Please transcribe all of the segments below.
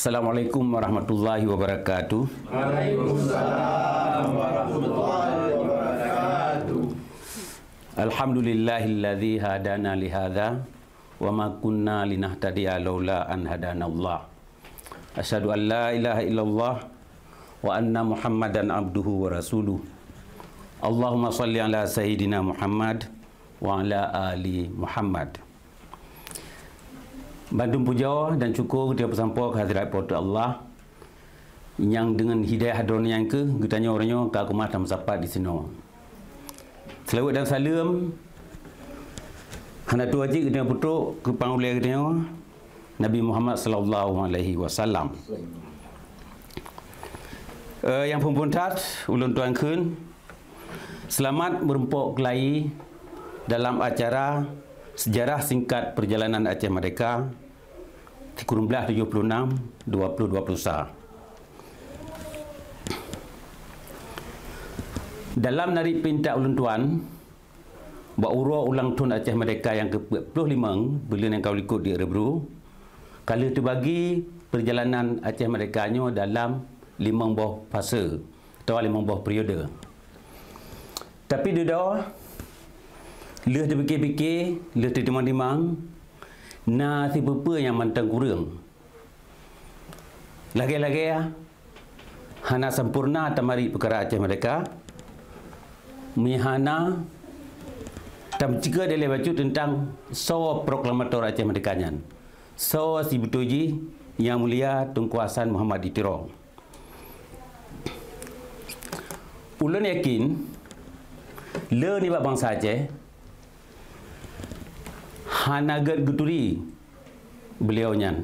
Assalamualaikum warahmatullahi wabarakatuh. Waalaikumsalam warahmatullahi wabarakatuh. Alhamdulillahilladzi hadana li hadza wa ma kunna linahtadiya laula an hadanallah. Asyhadu an la ilaha illallah wa anna Muhammadan abduhu wa rasuluh. Allahumma salli ala sayyidina Muhammad wa ala ali Muhammad. Bandung puja dan syukur kita bersampa ke hadirat Porta Allah yang dengan hidayah hadron yang kita tanya orangnya ke aku mah sapat di sini. Selawat dan salam hendak tu haji kita putuk ke pangulia kita Nabi Muhammad sallallahu alaihi wasallam. Yang pempuntat ulun tuan kun selamat berempuk kelai dalam acara sejarah singkat perjalanan Aceh Merdeka di kurun belah 76 2020. Dalam narik pinta ulun tuan berurah ulang tahun Aceh Merdeka yang ke-45 bulan yang kau ikut di Erebro, kalau terbagi perjalanan Aceh Merdekanya dalam 5 buah fasa atau 5 buah periode. Tapi dia leh terfikir-fikir, leh tertimang-timang, na si bepa yang mantang kurang. Lagi-lagi hana sempurna tamari perkara Aceh Merdeka. Mihana tam jika dia baca tentang sawa proklamator Aceh Merdekanya. Sawa si betuji yang mulia Tunku Hasan Muhammad Ditiro. Ulun yakin le ni bangsa Aceh hanagat guturi beliaunya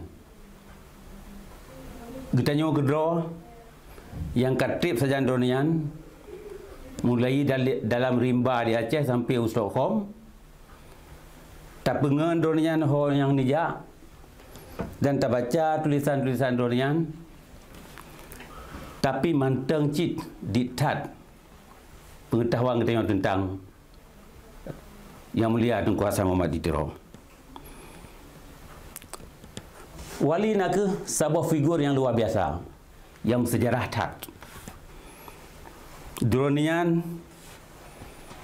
getanyo gedro yang katrip saja donian mulai dalam rimba di Aceh sampai Stockholm tak pengen donian ho yang nijak dan tak baca tulisan-tulisan donian tapi manteng cit ditat pengetahuan getanyo tentang yang mulia Tunku Hasan Muhammad Ditiro. Wali nak sebuah figur yang luar biasa, yang bersejarah tak. Dronian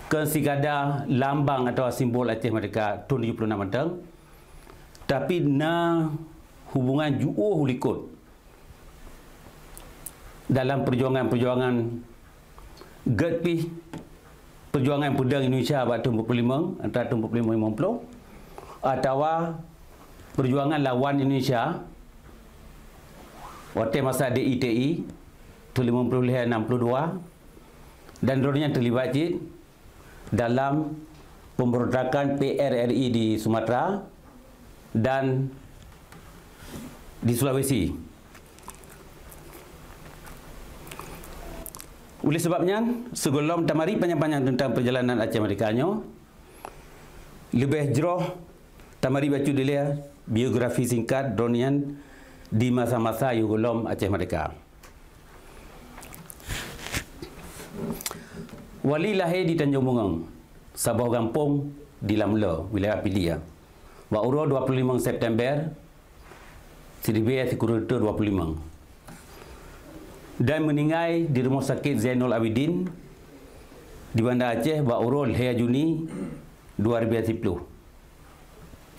ke sikada lambang atau simbol Aceh Merdeka tahun 76 matang, tapi na hubungan juo hulikut dalam perjuangan-perjuangan getpi perjuangan pedang Indonesia pada tahun 45 antara tahun 45 50 atau perjuangan lawan Indonesia waktu masa DITI tahun 50-62 dan dulunya terlibat dalam pemberontakan PRRI di Sumatera dan di Sulawesi. Oleh sebabnya sebelum tamari panjang-panjang tentang perjalanan Aceh Merdekanya lebih jauh tamari baca dia biografi singkat Donian di masa-masa Yugolom Aceh Merdeka. Wali lahir di Tanjung Bungeng, sebuah kampung di Lamla, wilayah Pilia. Wauro 25 September 1925 dan meninggal di Rumah Sakit Zainul Abidin di Bandar Aceh Wauro 2 Juni 2010.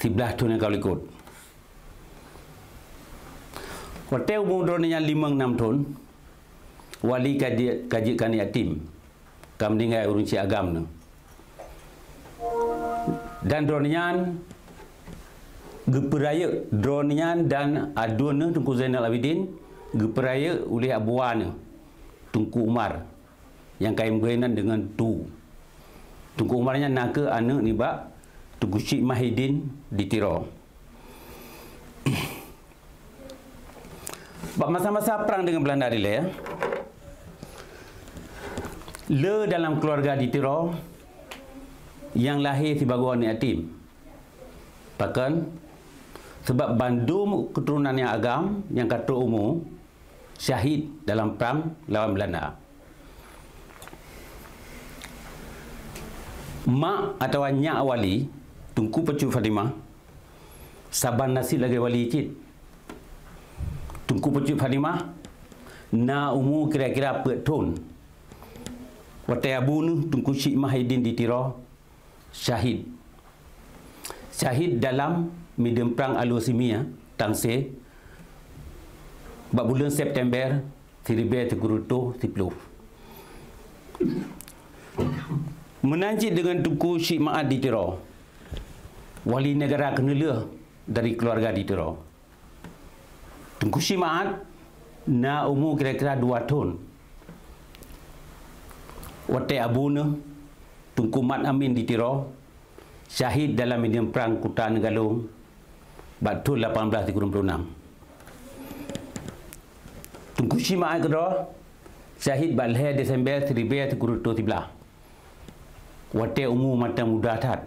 11 tahun yang kau ikut. Waktu umur dronenya 5-6 tahun, wali kajikan yatim, kam meninggal urunci agam. Dan dronenya geperaya dronenya dan aduan Tunku Zainal Abidin geperaya oleh abuan Tunku Umar yang kain berkaitan dengan tu. Tunku Umarnya nak ke anak ni bak Tunku Syed Mahidin Ditiro. Masa-masa perang dengan Belanda dia le dalam keluarga Ditiro yang lahir sebagai anak yatim. Bahkan sebab bandum keturunan yang agam yang kata umur syahid dalam perang lawan Belanda. Mak atau nyak wali Tunku Pecu Fatimah saban nasib lagi wali cit Tunku Pucuk Fadimah na umur kira-kira petun. Watai abu nu Tunku Syekh Mahidin ditiro syahid. Syahid dalam medan perang Al-Wasimiyah Tangse bulan September 1930. Menanjit dengan Tunku Syekh Maat ditiro wali negara Kenela dari keluarga ditiro. Tunku Syekh Maat na umur kira-kira 2 tahun. Watai abu nu Tunku Mat Amin ditiro syahid dalam medan perang Kuta Negalong Batul 1836. Tunku Syekh Maat kedua syahid balai Desember 1913. Watai umur mata muda tat.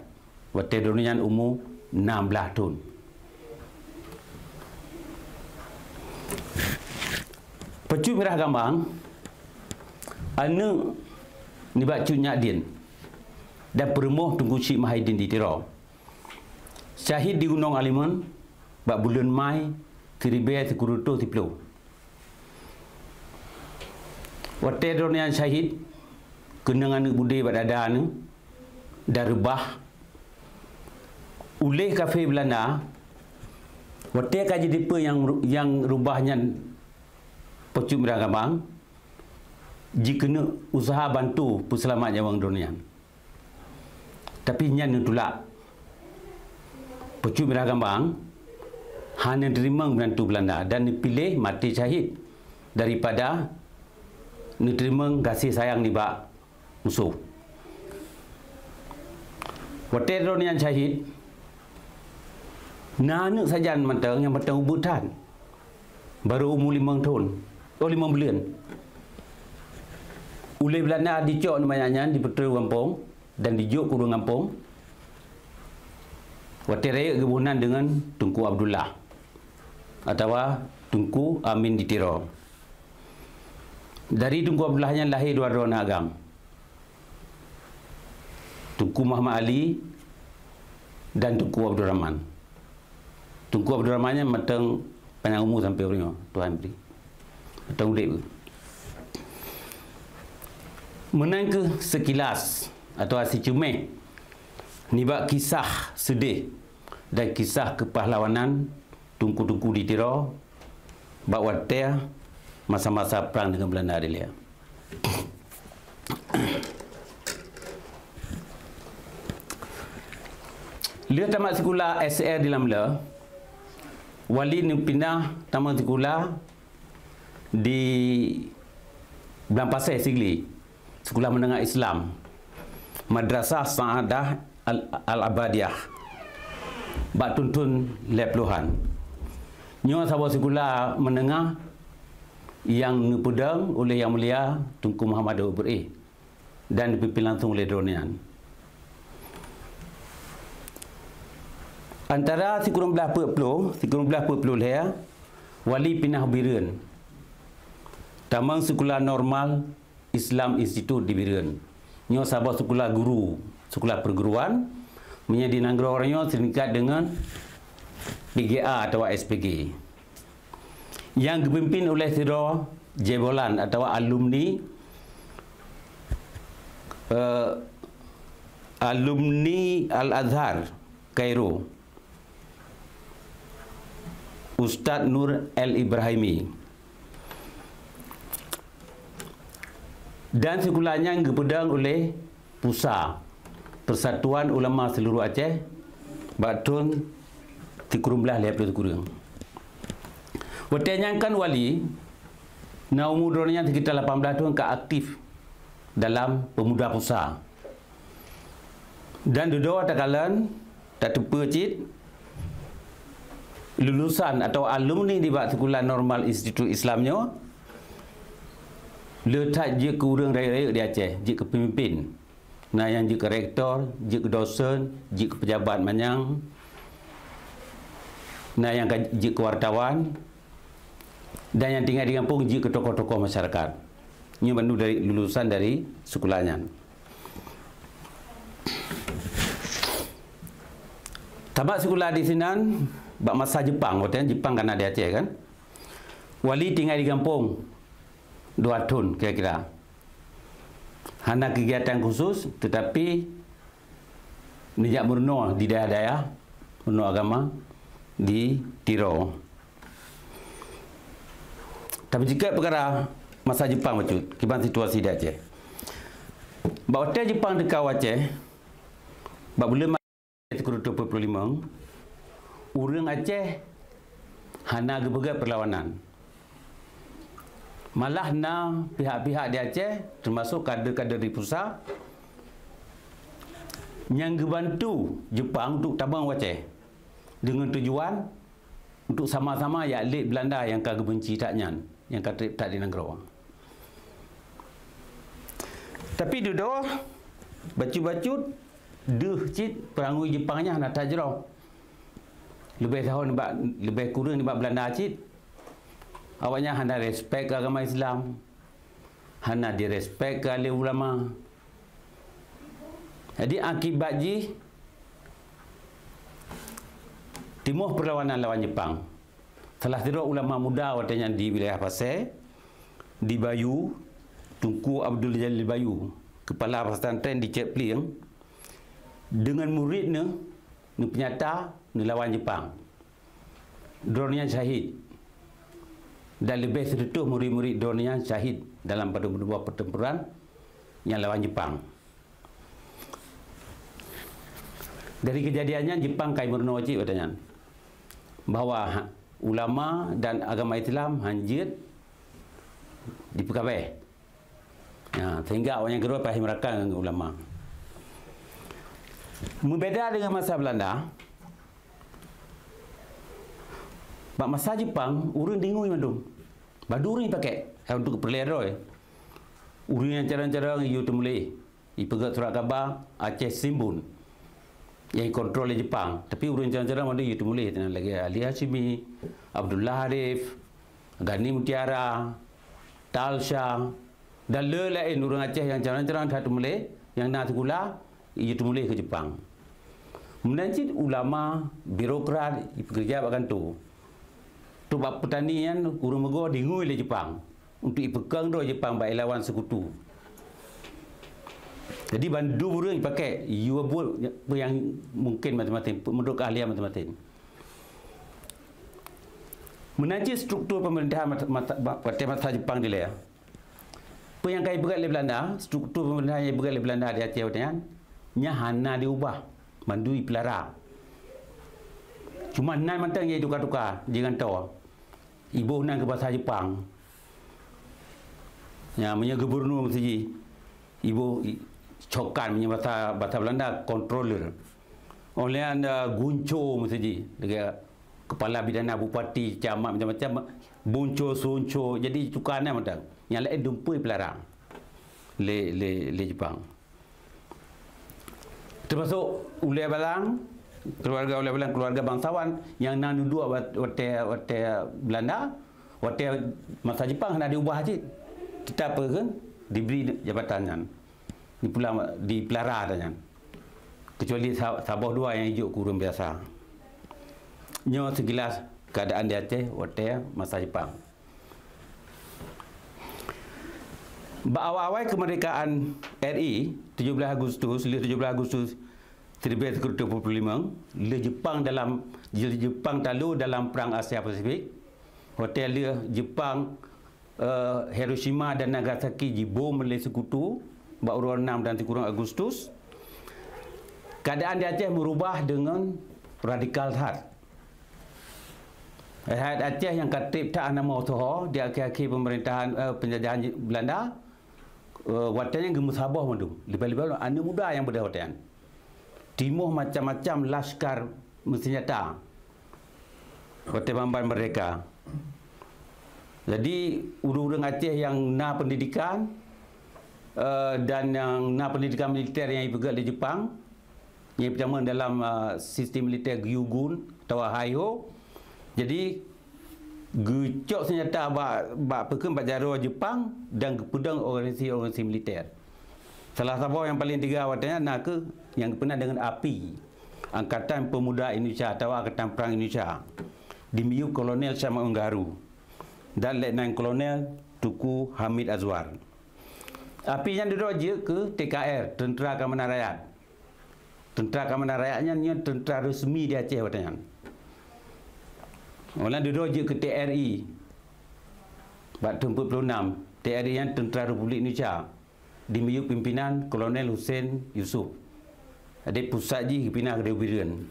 Watai dunian umur 16 tahun. Pucuk Merah Gambang anu ni bacu Nyak Din dan peremuh Tunku Syekh Mahidin ditiro. Syahid di Gunung Alimun bak bulan Mai 1930. Watai donian syahid kenangan budaya badada anu darubah oleh kafe Belanda. Watai kaji dipa yang rubahnya Pucuk Merah Gambang jika kena usaha bantu perselamat jawang dunia. Tapi nyan tulak Pucuk Merah Gambang hanya terima membantu Belanda dan dipilih mati syahid daripada diterima kasih sayang ni bak musuh. Watai donian syahid nanu saja matang yang matang ubutan baru umur 5 tahun. 5 bulan. Oleh Belanda dicok namanya di Petru Kampung dan dijuk ke Urung Kampung. Watai raya kebunan dengan Tunku Abdullah atau Tunku Amin ditiro. Dari Tunku Abdullahnya lahir dua anak agam. Tunku Muhammad Ali dan Tunku Abdul Rahman. Tunku Abdul Rahmannya matang panjang umur sampai umurnya Tuhan beri. Matang urip. Menang ke sekilas atau secumeh ni bak kisah sedih dan kisah kepahlawanan Tunku-Tunku ditiro bak watai masa-masa perang dengan Belanda dia. Dia tamat sekolah SR di Lamla. Wali ni pindah tamat sekolah di Blampasai Sigli. Sekolah menengah Islam. Madrasah Sa'adah Al-Abadiyah. Bak tuntun lepluhan. Nyo sahabat sekolah menengah yang dipedang oleh Yang Mulia Tunku Muhammad Daud dan dipimpin langsung oleh Dronian. Antara 1940 leh wali pindah Biren. Tamang sekolah normal Islam Institute di Biren. Nyo sahabat sekolah guru, sekolah perguruan menjadi nanggro orangnya seringkat dengan PGA atau SPG. Yang dipimpin oleh Siro Jebolan atau alumni Al-Azhar Kairo, Ustaz Nur El Ibrahimi. Dan sekolahnya yang dipedang oleh PUSA, Persatuan Ulama Seluruh Aceh, Batun 13 kurang. Watanya kan wali na umur dornya sekitar 18 tahun ke aktif dalam pemuda PUSA. Dan dua takalan tak terpecit lulusan atau alumni di bak sekolah normal Institut Islamnya letak je ke urang raya-raya di Aceh, je ke pemimpin. Nah yang je ke rektor, je ke dosen, je ke pejabat manyang. Nah yang je ke wartawan. Dan yang tinggal di kampung je ke tokoh-tokoh masyarakat. Ini bantu dari lulusan dari sekolahnya. Tamat sekolah di sini bak masa Jepang, waktu Jepang kan ada Aceh kan. Wali tinggal di kampung 2 tahun kira-kira. Hana kegiatan khusus tetapi nijak murno di daerah-daerah murno agama di Tiro. Tapi jika perkara masa Jepang bacut, kiban situasi di Aceh. Ba hotel Jepang dekat Aceh, ba bulan Mac 25, urang Aceh hana gebegat perlawanan. Malah na pihak-pihak di Aceh termasuk kader-kader di pusat yang membantu Jepang untuk tabang Aceh dengan tujuan untuk sama-sama ya elit Belanda yang kagak benci taknya, yang kata tak di negara. Tapi duduk bacut-bacut deh cit perangui Jepangnya nak tajrau. Lebih tahun lebih kurang di Belanda cit. Awaknya hana respect ke agama Islam. Hana direspect ke ahli ulama. Jadi akibat ji timuh perlawanan lawan Jepang. Salah satu ulama muda watanya di wilayah Pasir, di Bayu, Tunku Abdul Jalil Bayu, kepala pesantren di Cek Plieng, dengan muridnya ni penyata ni lawan Jepang. Dronnya syahid. Dan lebih 100 murid-murid dronnya syahid dalam pada dua pertempuran yang lawan Jepang. Dari kejadiannya Jepang kai murno wajib katanya bahawa ulama dan agama Islam hanjit di Pekabai. Ya, sehingga awaknya kedua paham mereka dengan ulama. Berbeza dengan masa Belanda. Masa Jepang, urang dengung mandum. Badu ni pakai untuk perlera. Urang yang cara-cara you temulih. Ipegat surat khabar Aceh Simbun. Yang kontrol oleh Jepang. Tapi urang cara-cara mana you temulih tenang lagi Ali Hashimi, Abdullah Harif, Gani Mutiara, Talsha dan lain urang Aceh yang cara-cara tak temulih yang nak sekolah you temulih ke Jepang. Menanti ulama, birokrat bekerja bakan tu. Tu bab pertanian urang mego dingui le Jepang untuk ipekang do Jepang baik lawan sekutu. Jadi bandu urang dipakai you buat yang mungkin macam-macam menurut keahlian macam-macam. Menanti struktur pemerintahan masa Jepang di lea. Apa yang kai berat le Belanda, struktur pemerintahan yang berat le Belanda di Aceh Utara nya hana diubah, bandu dipelara. Cuma nan mantang ye tukar-tukar jangan tahu. Ibu nan ke bahasa Jepang. Ya, punya gubernur mesti ibu cokan punya bahasa Belanda controller. Oleh anda gunco mesti dekat kepala bidana bupati camat macam-macam bunco sunco jadi cukannya macam yang lain dumpui pelarang le Jepang. Termasuk ulai balang keluarga oleh keluarga bangsawan yang nan dua hotel Belanda, hotel masa Jepang hendak diubah haji. Kita apa kan diberi jabatan ni pula di pelara tanya. Kecuali Sabah dua yang hijau kurang biasa. Nyo segilas keadaan di Aceh hotel masa Jepang. Awal-awal kemerdekaan RI 17 Agustus 1945 le Jepang talu dalam perang Asia Pasifik. Hotel dia Jepang Hiroshima dan Nagasaki dibom oleh sekutu baru 6 dan kurang Agustus. Keadaan di Aceh berubah dengan radikal sangat. Rakyat Aceh yang katib tak nama usaha di akhir-akhir pemerintahan penjajahan Belanda hotelnya gemusabah mandum. Lebih-lebih anak muda yang berada hotel. Timuh macam-macam laskar bersenjata. Hotel Bamban Merdeka. Jadi urang-urang Aceh yang nak pendidikan dan yang nak pendidikan militer yang dipegang di Jepang, yang pertama dalam sistem militer Gyugun atau Haiho. Jadi gecok senjata bak pekem bak jaro Jepang dan pedang organisasi militer. Salah satu yang paling tiga awatnya nak ke yang pernah dengan API, Angkatan Pemuda Indonesia atau Angkatan Perang Indonesia di Miu Kolonel Syama Unggaru. dan Letnan Kolonel Tuku Hamid Azwar. Api yang diroja ke TKR, Tentera Keamanan Rakyat. Tentera Keamanan Rakyatnya ni tentera resmi di Aceh katanya. Orang diroja ke TRI. Bak 46, TRI yang Tentera Republik Indonesia. Dimiyuk pimpinan Kolonel Hussein Yusuf. Ada pusat ji pimpinan Kedai Biren.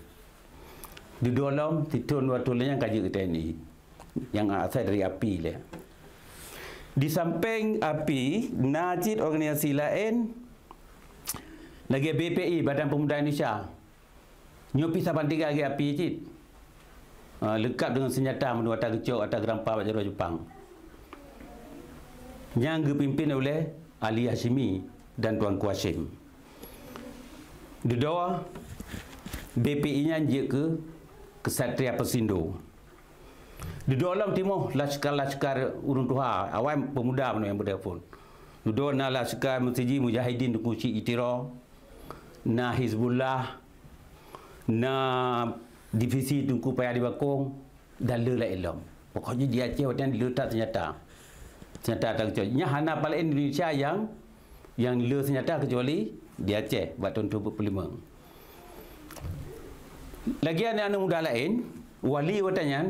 Di dalam titun waktu yang kaji ke TNI. Yang asal dari api lah. Di samping api, najib organisasi lain lagi BPI, Badan Pemuda Indonesia. Nyopi saban tiga lagi api cik. Lengkap dengan senjata menua atas kecok atas gerampa Bajaro Jepang. Yang dipimpin oleh Ali Hashimi dan Tuanku Hashim. Di bawah BPI-nya je ke Kesatria Persindo. Di dalam timur laskar-laskar Urun Tuha, awam pemuda mana yang bertelefon. Di dalam laskar Mesiji Mujahidin Kunci Itiro, na Hizbullah, na divisi Tunku Payah di Bakong, dan le ilm. Pokoknya dia Aceh waktu letak senjata. Senjata tak kecuali. Nya hana paling Indonesia yang le senjata kecuali di Aceh buat tahun 25. Lagi anak muda lain, wali watanya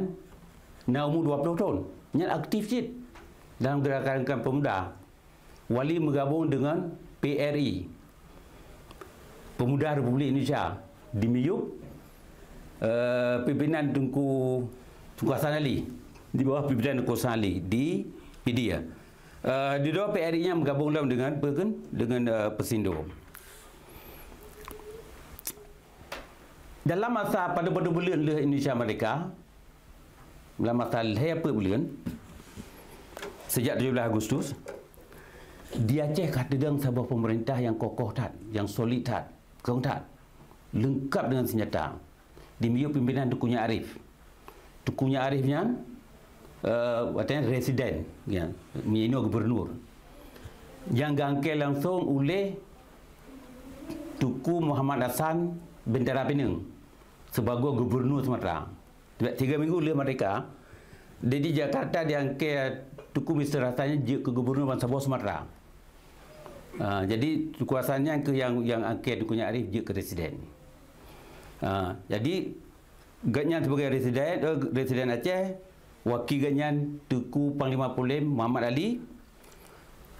na umur 20 tahun. Nya aktif cik dalam gerakan pemuda. Wali bergabung dengan PRI, Pemuda Republik Indonesia, dimiyuk pimpinan Tunku Hasan Ali, di bawah pimpinan Tunku Hasan Ali di Pedia. Di bawah PRI-nya bergabung dengan Persindo. Dalam masa pada bulan Indonesia Merdeka, dalam masa apa bulan, sejak 17 Agustus, di Aceh kadang sebuah pemerintah yang kokoh tat, yang solid tat, kong tat, lengkap dengan senjata. Dimiyuk pimpinan Tukunya Arif. Tukunya Arifnya katanya residen, ya, Mino Gubernur. Yang gangkel langsung oleh Tuku Muhammad Hasan Bentara Penang sebagai Gubernur Sumatera. 3 minggu lepas mereka, di Jakarta diangkat Tuku Mr. Hasannya ke Gubernur Bangsa Bawah Sumatera. Jadi kuasanya ke yang angkat Tukunya Arif je ke residen. Jadi ganyan sebagai residen Aceh, wakil ganyan Tuku Panglima Polim Muhammad Ali,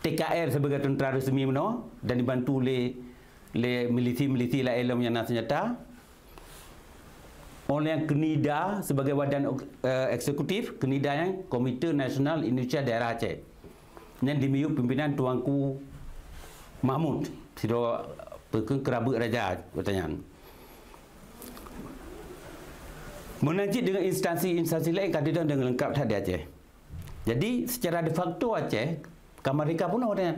TKR sebagai tentera resmi Menor dan dibantu oleh milisi-milisi lain yang nak senjata, oleh KNIDA sebagai badan eksekutif, KNIDA yang Komite Nasional Indonesia Daerah Aceh, yang dimiyuk pimpinan Tuanku Mahmud, sido kerabat raja katanya. Menajik dengan instansi lain kadang dengan lengkap tak di Aceh. Jadi secara de facto Aceh, Kamarika pun ada.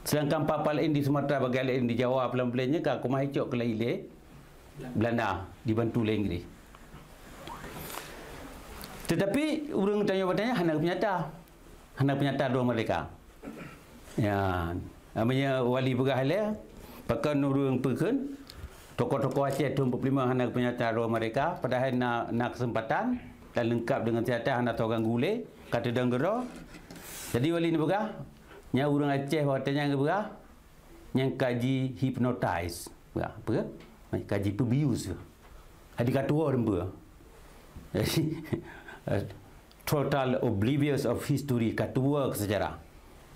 Sedangkan papal lain di Sumatera, bagian lain di Jawa, pelan-pelannya ke Kumah Hicok ke Laile, Belanda, dibantu oleh Inggeris. Tetapi orang tanya-tanya hanya penyata dua mereka. Ya, namanya wali bergahala, pakai orang pekan, tokoh-tokoh Aceh tahun 45 hanya penyata dua mereka, padahal nak kesempatan dan lengkap dengan senjata hanya tahu gule, kata denggera. Jadi wali ni bergah, nya orang Aceh waktunya bergah, yang kaji hypnotize, apa? Kaji perbius. Ada katua orang bergah. Jadi total oblivious of history, katua ke sejarah.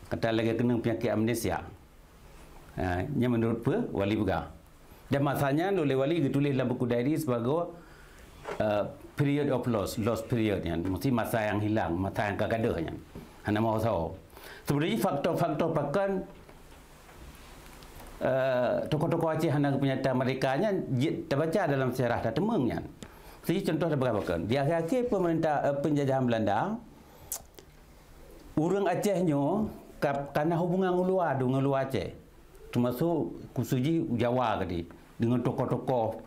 Kata lagi kena penyakit amnesia. Yang menurut wali bergah. Dan masanya oleh wali ditulis dalam buku diary sebagai period of lost period, yang mesti masa yang hilang, masa yang kagada. Hanya mahu tahu. Sebenarnya faktor-faktor pakan tokoh-tokoh Aceh hanya penyata mereka nya terbaca dalam sejarah dah temengnya. Jadi contoh berapa kan? Di akhir-akhir penjajahan Belanda, orang Acehnya karena hubungan luar dengan luar Aceh, termasuk khususnya Jawa tadi, dengan tokoh-tokoh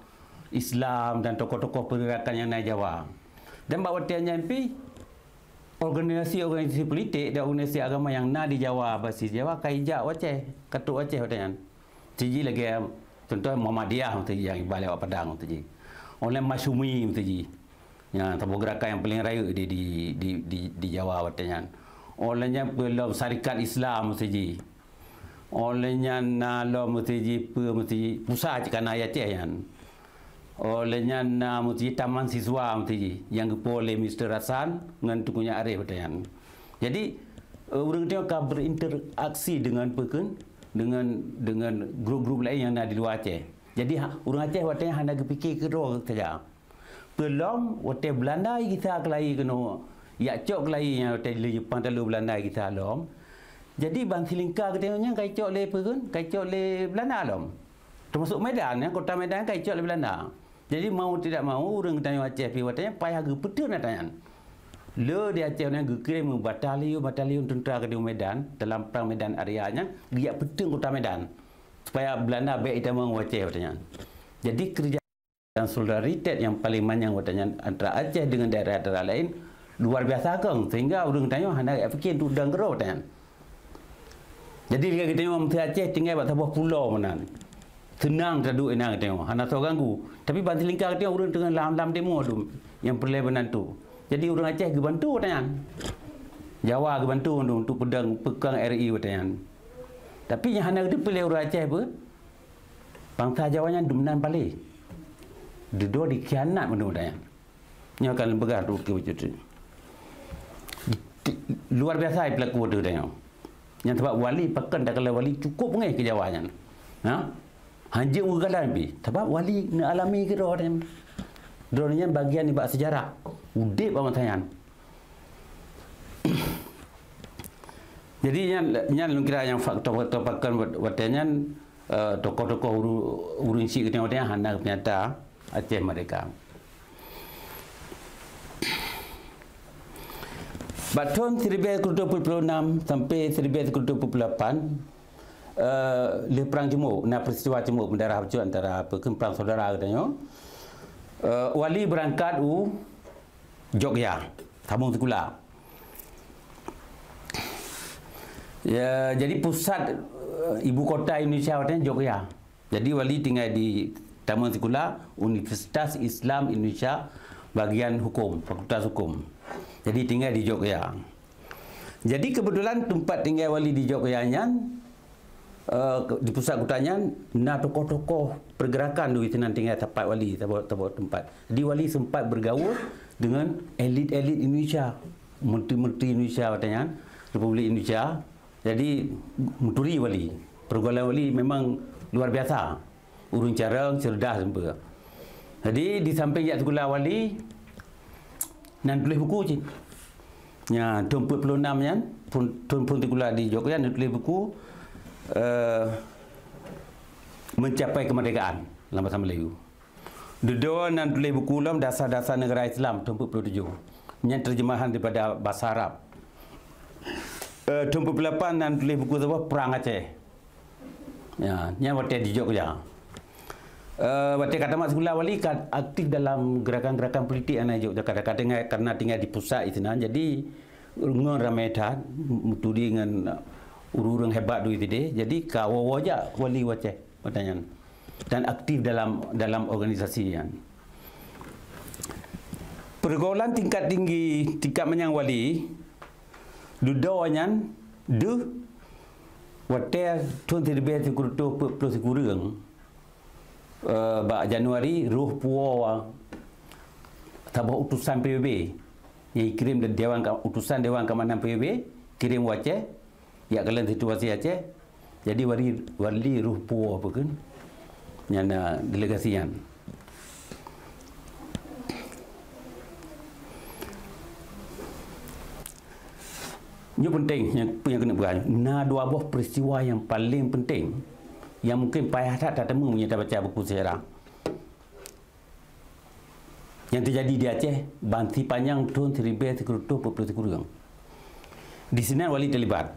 Islam dan tokoh-tokoh pergerakan yang naik Jawa. Dan bahawa tiada nyampi organisasi politik dan organisasi agama yang na di Jawa, basis Jawa, kaijak Aceh, katuk Aceh katanya. Tiji lagi contoh Muhammadiyah yang Iqbal lewat Padang tiji. Oleh Masyumi tiji. Ya, tabu gerakan yang paling raya di Jawa watanya. Olehnya belum syarikat Islam mesti. Olehnya lo mesti pusat kan ayat yan. Olehnya mesti taman siswa mesti yang oleh Mr. Hasan dengan tukunya Arif watanya. Jadi orang tengok akan berinteraksi dengan dengan grup-grup lain yang ada di luar Aceh. Jadi orang Aceh watanya hanya fikir kedua saja. Belum waktu Belanda kita kelai kena ya cok kelai yang waktu Jepang terlalu Belanda kita lom. Jadi Bangsi Lingkar katanya kai cok le pun kai cok le Belanda lom. Termasuk Medan ya, kota Medan kai cok le Belanda. Jadi mau tidak mau orang tanya Aceh pi watanya payah ge betul nak tanya. Le dia Aceh yang kirim batalion tentera ke di Medan dalam perang Medan areanya dia betul kota Medan supaya Belanda baik kita mau Aceh watanya. Jadi kerja dan solidaritas yang paling banyak watanya antara Aceh dengan daerah-daerah lain luar biasa kang sehingga orang tanya hendak fikir tu dang gero watanya. Jadi kita tengok mesti Aceh tinggal kat sebuah pulau mana. Senang duduk enak tengok, hana so ganggu. Tapi Bangsi Lingkar tengok orang tengah lam demo tu yang perlebaran tu. Jadi orang Aceh gebantu watanya. Jawa gebantu untuk pegang RI watanya. Tapi yang hana dia pilih orang Aceh apa? Bangsa Jawanya dominan balik. Dua dikhianat menurutnya. Ini akan lembaga tu kewujud. Luar biasa pelaku tu tengok. Yang sebab wali pakan tak kalau wali cukup ngai ke Jawanya. Ha? Hanjing ugalan bi. Sebab wali nak alami ke roh dia. Drone bagian ibak sejarah. Udip apa tanya. Jadi yang kira yang faktor-faktor pakan watanya tokoh-tokoh urun si kita watanya hana ternyata Aceh Merdeka. Tahun 1926 sampai 1928 le perang Jemuk, peristiwa Jemuk mendarah berjuang antara perang saudara katanya. Wali berangkat Jogja, Tabung Sekolah. Ya, jadi pusat ibu kota Indonesia katanya Jogja. Jadi wali tinggal di Taman Sekolah Universitas Islam Indonesia bagian hukum, Fakultas Hukum. Jadi tinggal di Jogja. Jadi kebetulan tempat tinggal wali di Jogjanya di pusat kotanya tokoh-tokoh pergerakan di sana tinggal tempat wali tempat. Jadi wali sempat bergaul dengan elit-elit Indonesia, menteri-menteri Indonesia katanya, Republik Indonesia. Jadi menteri wali, pergaulan wali memang luar biasa. Urun carang, cerdas semua. Jadi di samping jak sekolah wali nan tulis buku je. Ya, tahun 46 nya pun sekolah di Jogja nan tulis buku mencapai kemerdekaan dalam bahasa Melayu. Dua nan tulis buku dalam dasar-dasar negara Islam tahun 47. Yang terjemahan daripada bahasa Arab. Tahun 48 nan tulis buku sebuah Perang Aceh. Ya, nya waktu di Jogja. Waktu kata mak sekolah wali aktif dalam gerakan-gerakan politik anak Jogja. Kadang-kadang karena tinggal di pusat itu jadi orang ramai dah mutudi dengan urang hebat tu itu jadi kau wajak wali Aceh katanya dan aktif dalam organisasi yang pergaulan tingkat tinggi tingkat menyang wali dudanya waktu tahun 1920 Bak Januari ruh puwa tabah utusan PBB yang kirim dewan utusan Dewan Keamanan PBB kirim Aceh ya kalian situasi Aceh jadi wali ruh puwa apa kan yang delegasian. Ini penting yang kena berani. Dua buah peristiwa yang paling penting yang mungkin payah tak temu punya baca buku sejarah. Yang terjadi di Aceh, Banti Panjang tahun 1940. Di sini wali terlibat.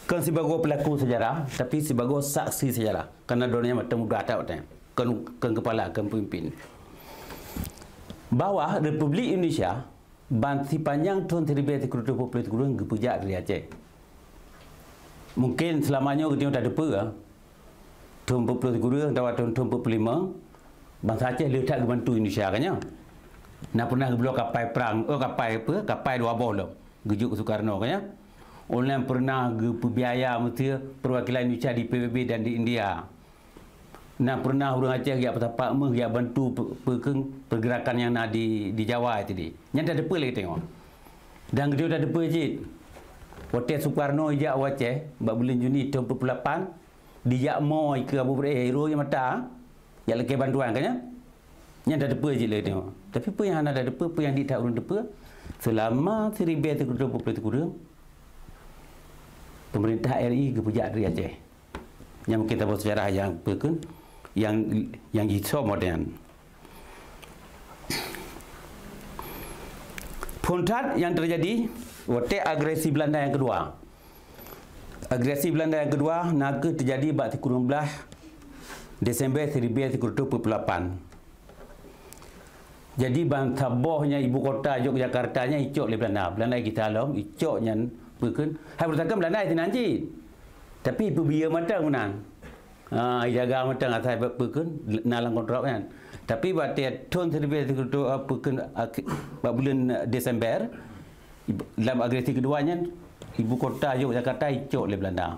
Kan sebagai pelaku sejarah, tapi sebagai saksi sejarah. Karena dorangnya macam muda tak kan kepala, kan pemimpin. Bawah Republik Indonesia, Banti Panjang tahun 1940 gepujak dari Aceh. Mungkin selamanya kita tak ada apa. Tahun 40 tahun 45 bangsa Aceh letak bantu Indonesia kan ya. Nak pernah beliau kapal perang, kapal dua bola. Gejuk Soekarno kan ya. Orang pernah biaya mesti perwakilan Indonesia di PBB dan di India. Nak pernah orang Aceh yang bertapak yang bantu pergerakan yang nak di Jawa tadi. Yang dah depa lagi tengok. Dan dia dah depa je. Hotel Soekarno ijak Aceh bulan Juni tahun 48 dijak moi ke Abu Bakar hero yang mata yang lagi bantuan kan ya. Yang dah depa je lagi tengok. Tapi apa yang anda dah depa, apa yang tak urun depa selama 1920 kurang pemerintah RI kepujak dari Aceh. Yang kita buat sejarah yang berkun yang iso modern. Puncak yang terjadi waktu agresi Belanda yang kedua. Agresi Belanda yang kedua naga terjadi pada 16 Desember 1928. Jadi bantabohnya ibu kota Yogyakartanya icok oleh Belanda. Belanda kita alam icoknya berkun. Hai bertakam Belanda itu nanti. Tapi biaya mata gunan. Jaga mata ngat saya berkun nalang kontrak kan. Tapi pada tahun 1928 berkun bulan Desember dalam agresi keduanya ibu kota Yogyakarta icok oleh Belanda.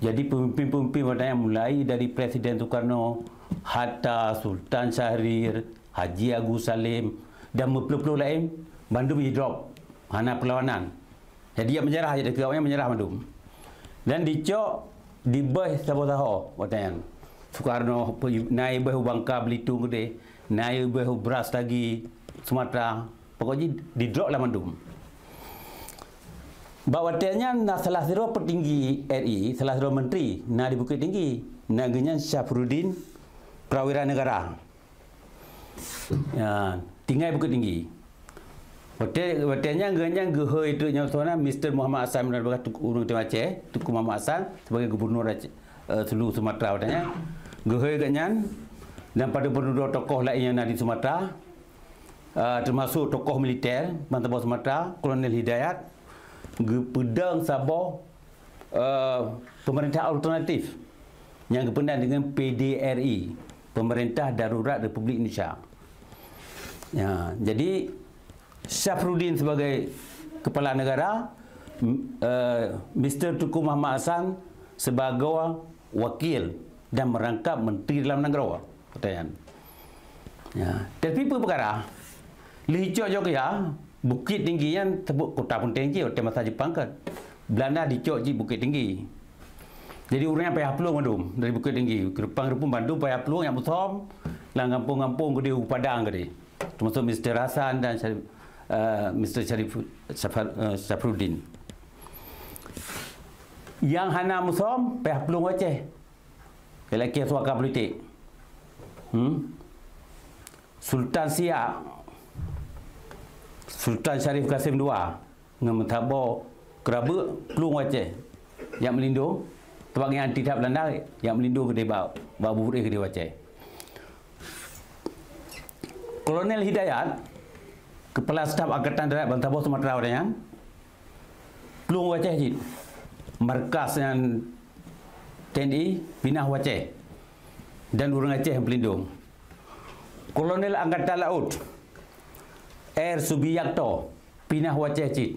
Jadi pemimpin-pemimpin Belanda yang mulai dari Presiden Soekarno, Hatta, Sultan Syahrir, Haji Agus Salim dan berpuluh-puluh lain Bandung drop hana perlawanan. Jadi dia menyerah je dekat orang menyerah Bandung. Dan dicok di beh sabotaho watan. Soekarno naik beh Bangka Belitung gede, naik beh Beras lagi Sumatera. Pokoknya di drop lah Bandung. Bawatanya nak salah satu petinggi RI, salah satu menteri nak di Bukit Tinggi, naganya Syafruddin Prawira Negara. Ya, tinggal Bukit Tinggi. Hotelnya ganya gehoi itu nyatona Mr. Muhammad Hassan menerima urung Timur Aceh, Tuku Muhammad Hassan sebagai gubernur seluruh Sumatera hotelnya. Gehoi ganyan dan pada penduduk tokoh lain yang ada di Sumatera, termasuk tokoh militer Bantaba Sumatera, Kolonel Hidayat, Pedang Sabah, pemerintah alternatif yang berkenaan dengan PDRI, Pemerintah Darurat Republik Indonesia. Ya, jadi Syafruddin sebagai kepala negara, Mr. Tuku Muhammad Hassan sebagai wakil dan merangkap menteri dalam negara. Pertanyaan. Ya, tapi apa perkara? Lihicok juga Bukit Tinggi yang sebut kota pun tinggi waktu masa Jepang kan. Belanda dicok di Bukit Tinggi. Jadi orangnya payah peluang Bandung dari Bukit Tinggi. Kerupang-kerupang Bandung payah peluang yang besar. Lang kampung-kampung gede Padang gede. Termasuk Mr. Hassan dan Mr. Syafruddin. Yang hana musom payah peluang Aceh. Lelaki suaka politik. Sultan Siak, Sultan Syarif Kasim II dengan mentabo keraba peluang Aceh yang melindung sebab yang anti tahap Belanda yang melindung ke dia babu ke dia Aceh. Kolonel Hidayat, Kepala Staf Angkatan Darat Bantabo Sumatera Utara, peluang Aceh je. Markas yang TNI pindah Aceh dan orang Aceh yang pelindung. Kolonel Angkatan Laut Air Subiakto pindah Aceh je.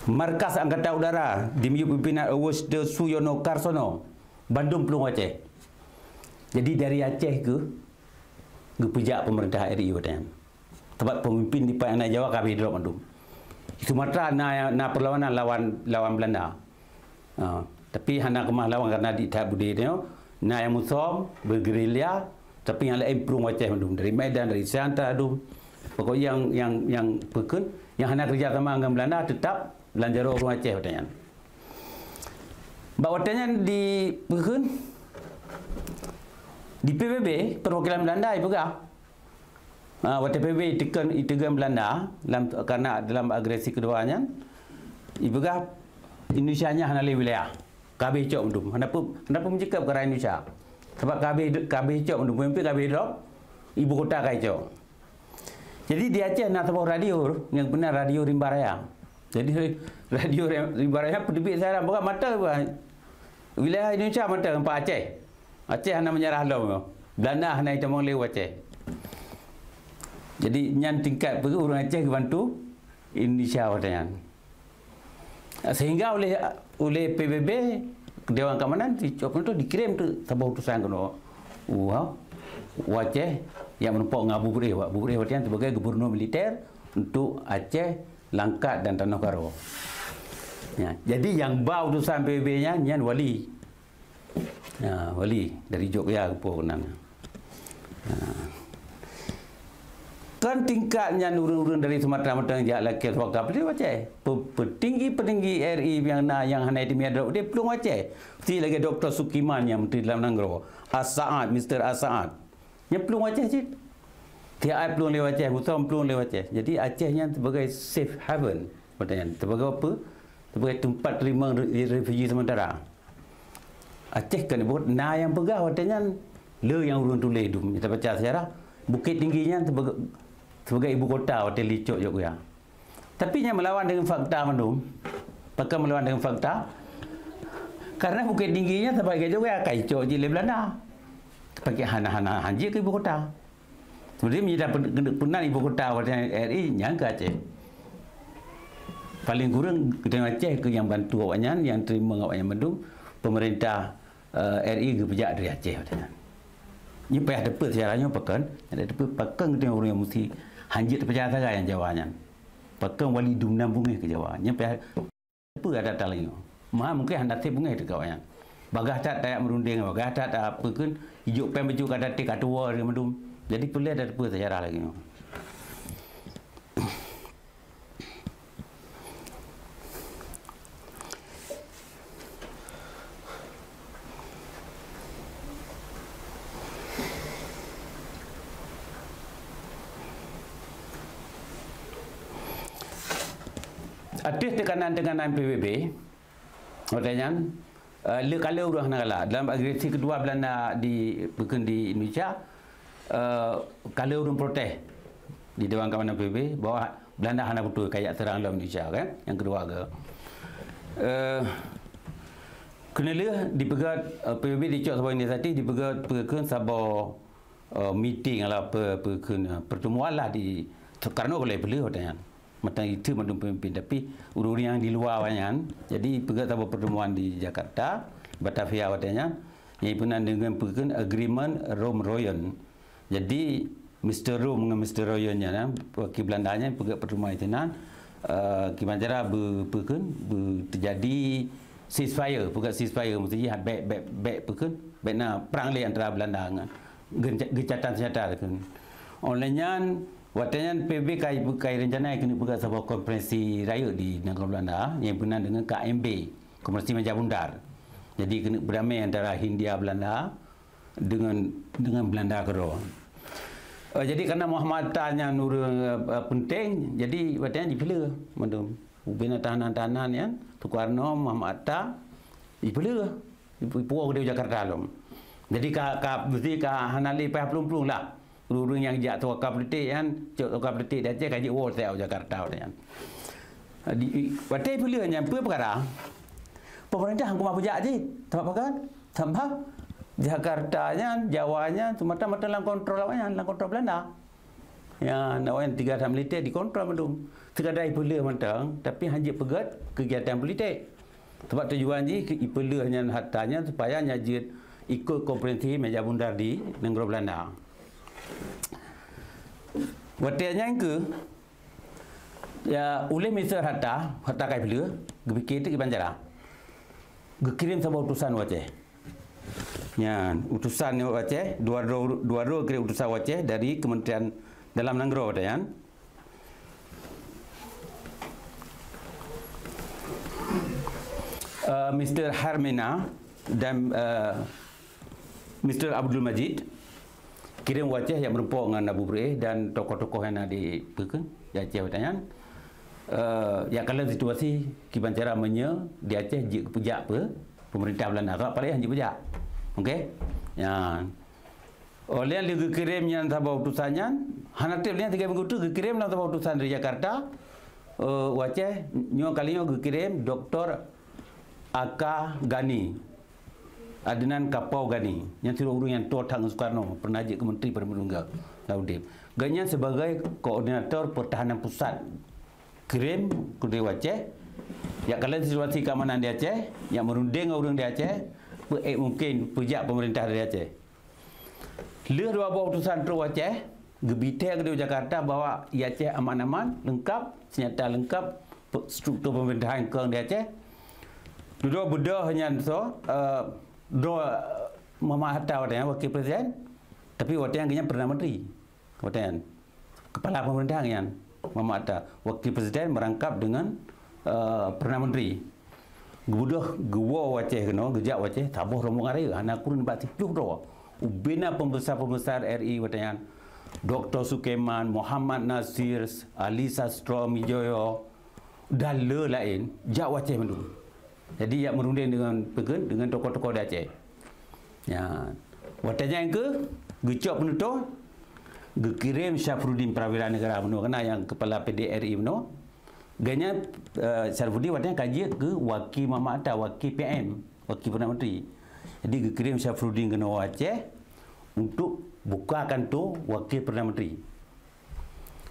Markas Angkatan Udara dimiliki pimpinan Awasda Suyono Karsono, Bandung peluang Aceh. Jadi dari Aceh ke pejak pemerintah RI Badan. Tempat pemimpin di Pantai Jawa kami drop Bandung. Sumatera na perlawanan lawan Belanda. Tapi hana kemah lawan karena di tahap budaya na yang musuh bergerilya, tapi yang lain peluang Aceh Bandung dari Medan, dari Siantar Bandung. Pokoknya yang pekun yang hana kerja sama dengan Belanda tetap Belanjaro orang Aceh Badan. Bahawatanya di pekun di PBB perwakilan Belanda ibu kah? Waktu PBB itegan Belanda karena dalam agresi keduanya ibu kah Indonesia-nya hana wilayah. KB cok mendum. Kenapa mencekap ke Indonesia? Sebab KB cok mendum. Pemimpin KB drop ibu kota kacau. Jadi di Aceh nak sebuah radio yang benar radio Rimba Raya. Jadi radio Rimba Raya pendebit saya bukan mata wilayah Indonesia mata empat Aceh. Aceh hanya menyerah lo. Belanda hanai tamang lewat Aceh. Jadi nyan tingkat pergi orang Aceh ke bantu Indonesia watayan. Sehingga oleh PBB Dewan Keamanan dicopot tu dikirim tu sebuah utusan kono. Aceh yang menumpuk dengan Abu Bubreh watayan sebagai gubernur militer untuk Aceh, Langkat dan Tanah Karo. Ya, jadi yang bawa utusan PBB-nya nyan wali. Ya, wali dari Jogja ke Pokonan. Kan tingkatnya urun-urun dari Sumatera Utara jak laki wakaf dia Aceh. Petinggi-petinggi RI yang hanai di Miadok dia pelung Aceh. Si lagi Dr. Sukiman yang Menteri Dalam Negeri. As-Saad, Mr. As-Saad. Yang pelung Aceh je. Tiap pelung lewat Aceh, Buton pelung lewat Aceh. Jadi Acehnya sebagai safe haven. Sebagai apa? Sebagai tempat terima refugee sementara. Aceh kan buat yang pegah watanya le yang urun tu le dum. Kita baca sejarah Bukit Tingginya sebagai ibu kota Hotel Licok juga. Tapi nya melawan dengan fakta mandum. Pakai melawan dengan fakta. Karena Bukit Tingginya sebagai juga Licok je le Belanda. Pakai hana-hana hanji ke ibu kota. Sebenarnya pernah ibu kota Hotel RI nya ke Aceh. Paling kurang kita Aceh ke yang bantu awaknya, yang terima awaknya mandum pemerintah RI ke pejak dari Aceh katanya. Ni payah dapat sejarahnya pakan, ada dapat pakan kita orang yang mesti hanjit percaya saja yang Jawanya. Pakan wali dumnam bunga ke Jawa. Ni payah apa ada tak lagi. Mah mungkin hendak tip bunga dekat awaknya. Bagah tak tayak merunding, bagah tak apa kan hijau pen baju kada tik atua dia mandum. Jadi perlu ada dapat sejarah lagi. Atas tekanan-tekanan PBB, katanya, kalau orang nak dalam agresi kedua Belanda di Indonesia, kalau orang protes di Dewan Keamanan PBB bahawa Belanda hanya betul kayak serang dalam Indonesia kan, yang kedua ke, kenapa dipegat PBB dicok sebuah inisiatif dipegat sebuah meeting lah pertemuan lah di karena oleh beliau katanya. Mata itu mandum pemimpin tapi urus yang di luar banyak. Jadi pegat sebuah pertemuan di Jakarta, Batavia katanya, yang pernah dengan pegan agreement Rome-Royan. Jadi Mr. Rome dengan Mr. Royan-nya, wakil Belandanya pegat pertemuan itu gimana cara terjadi ceasefire, pegat ceasefire mesti back pegan, perang le antara Belanda dengan gencatan senjata kan. Olehnya watanya PBB kai rencana kena buka sebuah konferensi raya di negara Belanda yang pernah dengan KMB, Konferensi Meja Bundar. Jadi kena berdamai antara Hindia Belanda dengan Belanda Kero. Jadi karena Muhammad Atta nur penting, jadi watanya dipilih mandum ubina tahanan-tahanan yang Soekarno, Muhammad Atta dipilih puak dia Jakarta lom. Jadi mesti hanali payah pelung-pelung lah. Urung yang jak tawakal politik kan, tawakal politik dah cek kaji war saya Jakarta kan. Di watai pilih yang perkara. Pemerintah hangku mampu jak je. Tempat pakan, tempat Jakartanya, Jawanya, Sumatera dalam kontrol awaknya, dalam kontrol Belanda. Ya, nak tiga militer dikontrol mandum. Sekadar pilih mentang, tapi hanya pegat kegiatan politik. Sebab tujuan je pilih hanya hartanya supaya nyajit ikut konferensi Meja Bundar di negara Belanda. Waktunya ke ya oleh Mr. Hatta kai beliau berfikir itu gimana kirim sebuah utusan Aceh. Ya, utusan Aceh dua kirim utusan Aceh dari Kementerian Dalam Negeri ya. Mr. Harmina dan Mr. Abdul Majid kirim Aceh yang merupakan dengan Abu Bubreh dan tokoh-tokoh yang ada di Aceh katanya. Ya kalau situasi kiban cara di Aceh je pejak apa pemerintah Belanda tak paling hanya pejak. Okey. Ya. Oleh yang kirim yang sebuah utusannya, hanatif dia 3 minggu tu kirim dalam sebuah utusan dari Jakarta. Aceh nyo kalinya kirim Dr. Aka Gani. Adnan Kapau Gani yang sudah urung yang tua Tang Soekarno pernah jadi Menteri Perdana Menteri Laudim. Ganyan sebagai koordinator pertahanan pusat kirim ke Aceh. Ya kalau situasi keamanan di Aceh yang merunding orang di Aceh, mungkin pejak pemerintah di Aceh. Leh dua buah utusan pro Aceh, gebite ke Jakarta bahawa Aceh aman-aman, lengkap, senjata lengkap, struktur pemerintahan ke di Aceh. Dua budak hanya so, dua Muhammad Hatta wakil presiden, tapi wakil yang Perdana Menteri, wakil kepala pemerintahan yang Muhammad Hatta, wakil presiden merangkap dengan Perdana Menteri. Gudah gua Aceh kena, gejak Aceh, tabuh rombongan raya, anak kurun 40 doa. Ubina pembesar-pembesar RI wakil Dr. Sukeman, Muhammad Nasir, Ali Sastro Mijoyo, dan lain, jak Aceh mendu. Jadi ia merunding dengan tokoh-tokoh di Aceh. Ya, waktunya yang gecok penutup, kirim Syafruddin Prawira Negara penuh kena yang kepala PDRI penuh. Ganya Syafruddin waktunya kaji ke wakil Muhammad Atta, wakil PM, wakil Perdana Menteri. Jadi kirim Syafruddin ke Aceh untuk bukakan tu wakil Perdana Menteri.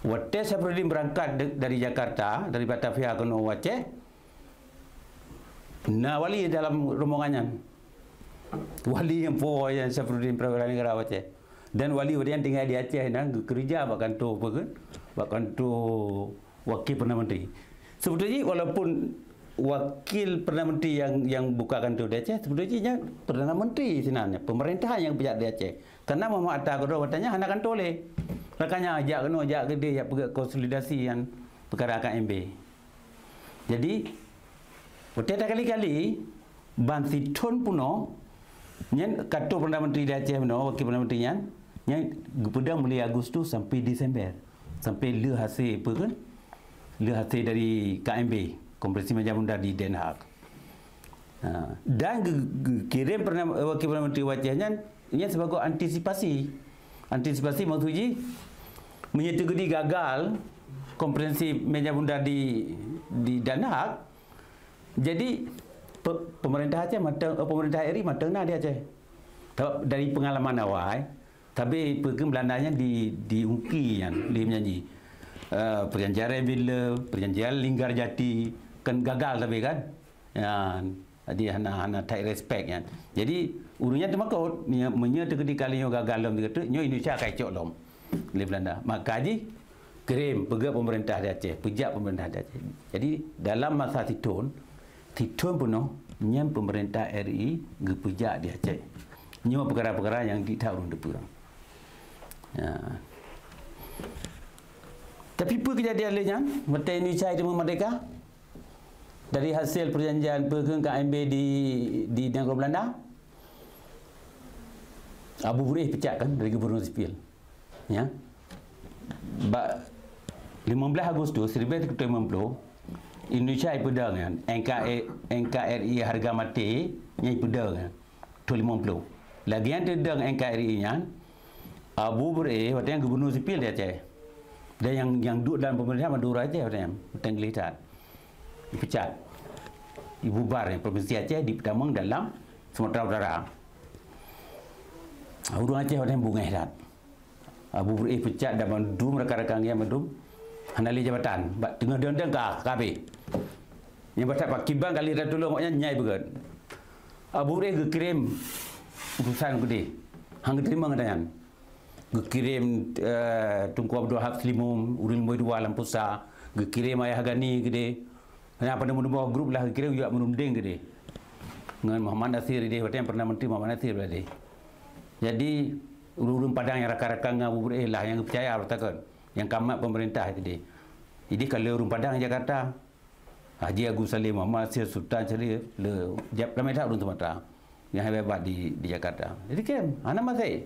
Waktu Syafruddin berangkat dari Jakarta, dari Batavia ke Aceh, nah wali dalam rombongannya, wali yang power yang Syafruddin Prawira Negara Aceh, dan wali yang tinggal di Aceh dan kerja bahkan tu wakil Perdana Menteri. Sebetulnya walaupun wakil Perdana Menteri yang bukakan tu di Aceh, sebetulnya Perdana Menteri sebenarnya pemerintahan yang pijak di Aceh. Karena Muhammad Atta kedua katanya anakan toleh, rakannya ajak ke dia pergi konsolidasi yang perkara KMB. Jadi Wata kali-kali Bansi Tun puno yang kata Perdana Menteri di Aceh puno, wakil Perdana Menteri yang pedang mulai Agustus sampai Disember, sampai le hasil apa kan? Le hasil dari KMB, Konferensi Meja Bundar di Den Haag. Dan kirim wakil Perdana Menteri Acehnya ini sebagai antisipasi maksudnya menyetujui gagal Konferensi Meja Bundar di Den Haag. Jadi pemerintah Aceh, pemerintah RI matanglah di Aceh. Dari pengalaman awal, tapi Belandanya diungki yang dia menyanyi. Perjanjian bila, perjanjian Linggarjati kan gagal tapi kan. Ya, jadi anak tak respect kan. Jadi urusnya termakut, menyetujui kalinya gagal dalam kata, Indonesia kacau dalam di Belanda. Maka kirim pergi pemerintah di Aceh, pejak pemerintah di Aceh. Jadi dalam masa Titun puno nyam pemerintah RI gepejak di Aceh. Nyo perkara-perkara yang ditahun depan. Ya. Tapi apa kejadian lainnya? Mata Indonesia itu merdeka dari hasil perjanjian perkeng KMB di negara Belanda. Abu Burih pecat kan dari Gubernur Sipil. Ya. 15 Agustus 1950 Indonesia pedang kan NKRI harga mati yang pedang kan 250 lagi yang pedang NKRI nya Abu Burih waktu yang Gubernur Sipil di Aceh dan yang duduk dalam pemerintahan Madura Aceh waktu yang Tenggelitat dipecat dibubar yang Provinsi Aceh dipedamang dalam Sumatera Utara. Orang Aceh waktu yang bunga dat Abu Burih pecat dan mandum rakan-rakan yang mandum handali jabatan tengah dendeng KB yang batak Pak Kibang kali dah tolong maknya nyai begat Abu Burih kirim utusan gede hang terima ngadayan kirim Tunku Abdul Wahab Slimum Uril Moidua Lampusa kirim Ayah Gani gede hanya pada menumbuh grup lah kirim juga menunding gede dengan Muhammad Nasir dia waktu yang Perdana Menteri Muhammad Nasir berada. Jadi urun Padang yang rakan-rakan Abu Burih lah yang percaya bertakun yang kamat pemerintah tadi. Jadi kalau urun Padang Jakarta, Haji Agus Salim Muhammad Nasir Sultan Syarif le jap ramai tak urun Sumatera yang hebat di Jakarta. Jadi kan ana masai.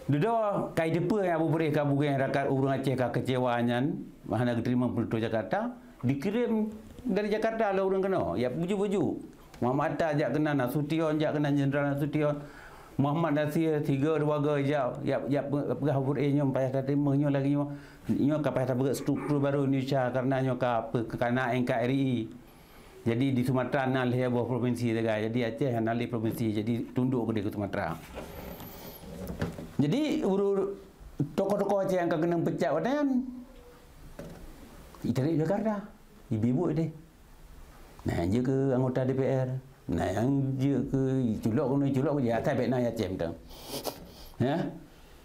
Dua kai depa yang Abu Burih Abu yang rakyat urun Aceh kecewaannya mana diterima penduduk Jakarta dikirim dari Jakarta lah urun kena. Ya buju-buju. Muhammad Atta ajak kena Nasution, ajak kena Jenderal Nasution. Muhammad Nasir 3 2 ya pegah Burih nyo payah terima nyo lagi nyo kapayah tak struktur baru Indonesia karena nyo kerana NKRI Jadi di Sumatera nal dia buah provinsi dekat. Jadi Aceh nal provinsi. Jadi tunduk ke Sumatera. Jadi tokoh-tokoh Aceh yang kena pecat watan Itarik Jakarta. Ibu-ibu dia. Nah, je ke anggota DPR. Nah, yang je ke culok ke atas baik nak Aceh betul. Ya.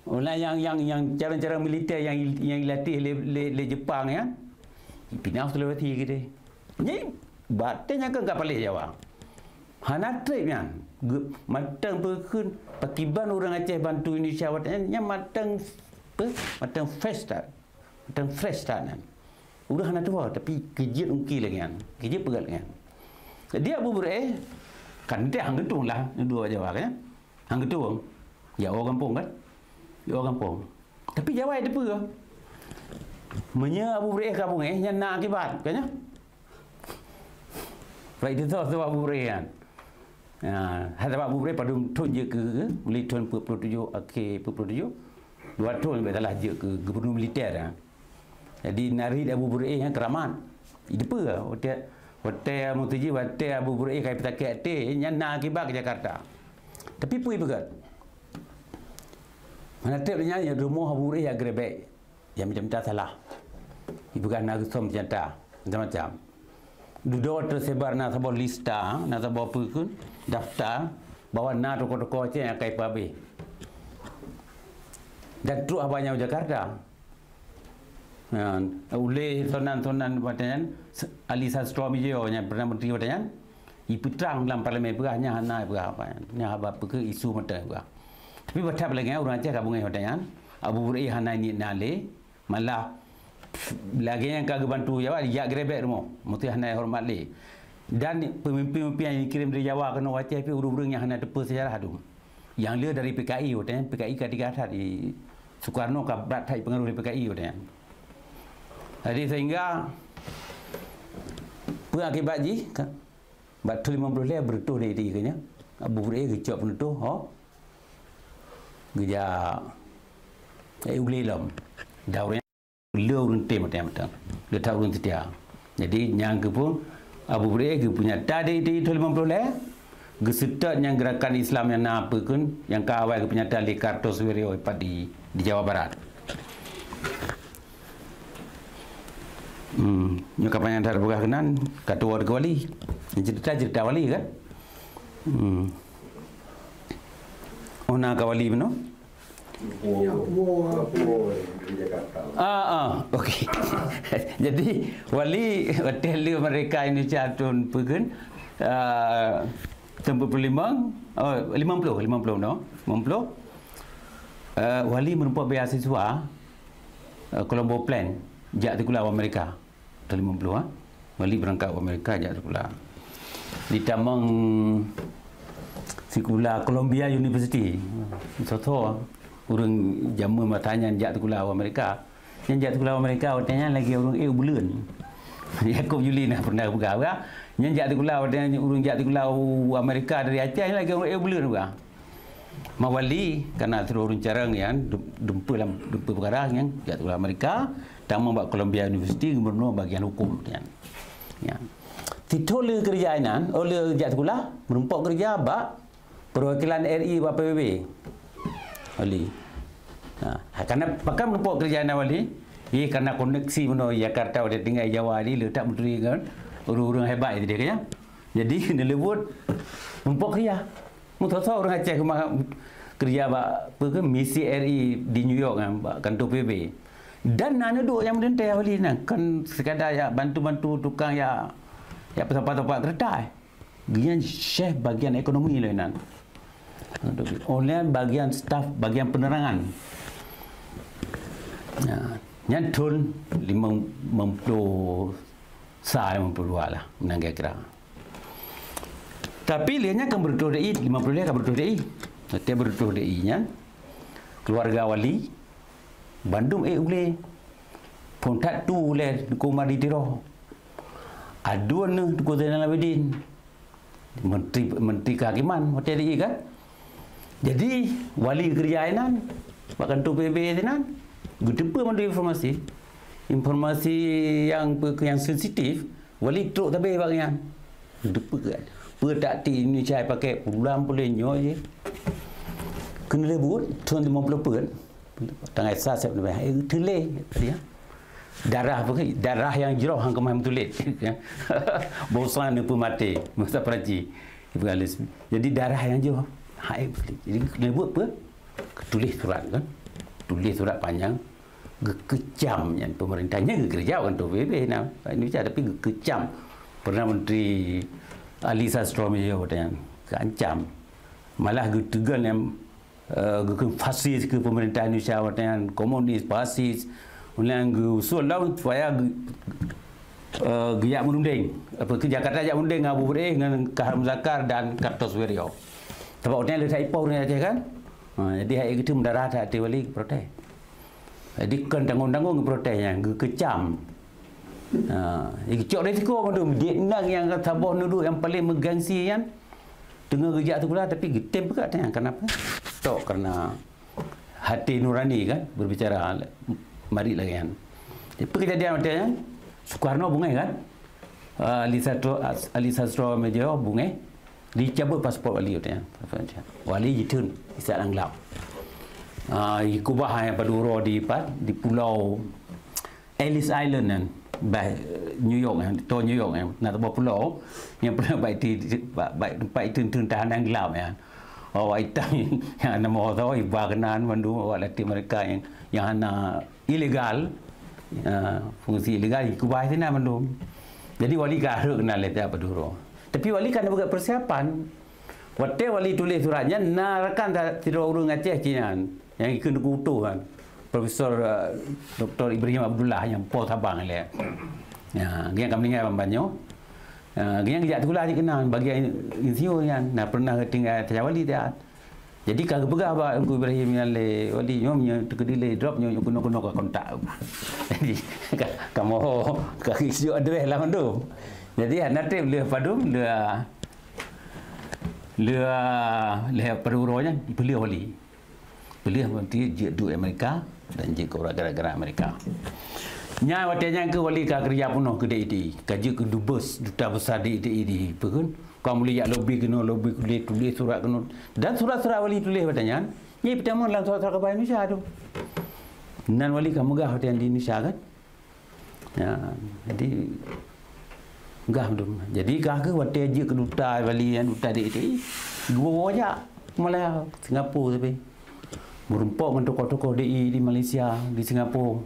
Orang yang cara-cara militer yang dilatih oleh Jepang ya. Pindah Sulawesi ke dia. Jadi batanya kan enggak boleh jawab. Hana trip kan. Matang berkun pakiban orang Aceh bantu Indonesia watanya matang fresh start. Matang fresh start kan. Udah hana tua tapi kejit ungki lagi kan. Kejit pegat kan. Dia Abu Burai kan dia hang getung lah dua Jawa kan. Hang getung. Ya orang kampung kan. Ya orang kampung. Tapi Jawa ada apa? Menya Abu Burai kampung yang nak akibat kan. Baik itu sebab Abu Burai kan. Hadap Abu Burai pada tahun je ke mulai tahun 47 akhir 47 dua tahun betul je ke gubernur militer kan. Jadi nari Abu Burai yang keramat. Itu apa? Hotel Mutuji, hotel Abu Burai kai petaket te yang nak akibat ke Jakarta. Tapi pui begat. Mana tepnya yang rumah Abu Burai yang grebek. Yang macam-macam salah. Ibu kan nak som janta macam-macam. Duduk tersebar nak sebuah lista, nak sebuah pun daftar bawa nak tokoh-tokoh Aceh yang kai pabe. Dan terus banyak Jakarta. Oleh sonan-sonan badan Ali Sastro Mijo yang Perdana Menteri badan ibu terang dalam parlimen berahnya hana berapa nya apa ke isu mata berah. Tapi batap lagi orang Aceh kabung badan Abu Burai hana ni nale malah lagi yang kagak bantu Jawa dia grebek rumah mesti hana hormat le. Dan pemimpin-pemimpin yang dikirim dari Jawa kena Aceh pi urung-urung yang hana depa sejarah tu. Yang dia dari PKI badan PKI ketiga di Soekarno ka berat hai pengaruh dari PKI badan. Jadi sehingga pengakibat ji batul 50 le bertuh dari kenya Abu Burai gecok penutuh geja ulelam daurnya beliau runte macam-macam dia tahu run setia. Jadi yang ke pun Abu Burai punya tadi di 50 le gesetat yang gerakan Islam yang apa pun yang kawal punya tali Kartosuwiryo di Jawa Barat. Nyukapan yang terbuka kenan ketua warga wali cerita wali kan ona ka wali meno okey. Jadi wali hotel mereka Indonesia tahun pegun 50 no 50 wali menumpuk beasiswa Colombo Plan jak Tekulau Amerika tahun 50 wali berangkat Amerika jak Tekulau di Tamang Sekolah Columbia University soto orang jamu matanya jak Tekulau Amerika yang jak Tekulau Amerika katanya lagi orang bulan Yakub Julina pernah bergaul yang jak Tekulau katanya orang jak Tekulau Amerika dari Aceh lagi orang bulan juga mawali karena terus carang yang dumpa perkara yang jak Tekulau Amerika Tamang bak Columbia University gubernur bagian hukum kan. Ya. Titol kerjaan oleh Jak Tekulau menumpuk kerja bak perwakilan RI bak PBB. Wali. Karena pakai menumpuk kerjaan wali, karena koneksi meno Jakarta dia tinggal Jawa ni letak menteri kan. Orang-orang hebat itu dia kan. Jadi kena lebut menumpuk kerja. Mutasa orang Aceh kerja bak misi RI di New York kan bak kantor PBB. Dan nak duduk yang mendentai wali nak kan sekadar ya bantu-bantu tukang ya tempat-tempat kereta dia chef bagian ekonomi lah nan oleh bagian staf bagian penerangan yang tahun 50 saya 52 lah menang kira tapi lihatnya kan bertuah DI 50 dia kan bertuah DI dia bertuah DI nya keluarga wali Bandung boleh pontat tu boleh kumar di tiro aduan tu Kota Zainal Abidin menteri kehakiman hotel ini kan jadi wali kerjaan bahkan tu PBB nan gedempa mandu informasi yang sensitif wali truk tapi bagian depan tak ti ni cai pakai pulang pulenyo je kena lebut tuan 50 per tanggal sat September tulis dia darah apa ke darah yang jerah hang kemai tulis bosan ni pun mati masa peraji jadi darah yang jerah hai jadi kena buat apa tulis surat kan tulis surat panjang kecam yang pemerintahnya kerja kan tu PBB nak Indonesia tapi kecam Perdana Menteri Ali Sastro Mejo katanya keancam malah getegan yang fasis ke pemerintah Indonesia katanya komunis fasis ulang usul lah supaya giyak menunding apa ke Jakarta jak menunding Abu Bure dengan Kahar Muzakar dan Kartosuwiryo sebab orang letak ipau ni aja kan jadi hari itu mendarat hati wali protes jadi kan tanggung-tanggung protesnya kecam cok risiko tu dia nak yang Sabah dulu yang paling menggangsi kan tengah kerja tu pula tapi getem juga tanya kenapa tok kerana hati nurani kan berbicara mari lagi kan apa kejadian macamnya Soekarno bungai kan Ali Sastro Mejo bungai dicabut pasport wali katanya wali jitun isat anglap Kubah yang Paduro di pulau Ellis Island kan New York kan New York kan nak tahu pulau yang pernah baik itu tahanan gelap kan hitam yang nama tahu iba kenan mandu latih mereka yang hanya ilegal fungsi ilegal Kubah itu nak mandu jadi wali kahar kenal letak Paduro tapi wali kan buat persiapan waktu wali tulis suratnya narakan tidak urung Aceh Cina yang ikut kutu kan Profesor Dr. Ibrahim Abdullah yang Pol Sabang le ya dia kami ingat banyak dia kerja tu lah dikenal bagi insinyur yang pernah tinggal Tajawali dia jadi kagak pegah ba Ibrahim yang le wali nyomnya terkedile drop nyo guna-guna ke kontak jadi kamu kaki isu address lah tu jadi nanti le padum le peruronya beli wali beli nanti du Amerika dan je gara-gara Amerika nya watanya ke wali ka kerja penuh ke DID kaji ke dubes duta besar DID pun kamu lihat lobby kena lobby tulis surat kena dan surat-surat wali tulis watanya ni pertama dalam surat-surat kebayan Indonesia tu nan wali kamu gah watanya di Indonesia kan ya jadi gah tu jadi gah ke watanya je ke duta wali yang duta DID gua aja malah Singapura tapi merumpok dengan tokoh-tokoh DI di Malaysia, di Singapura.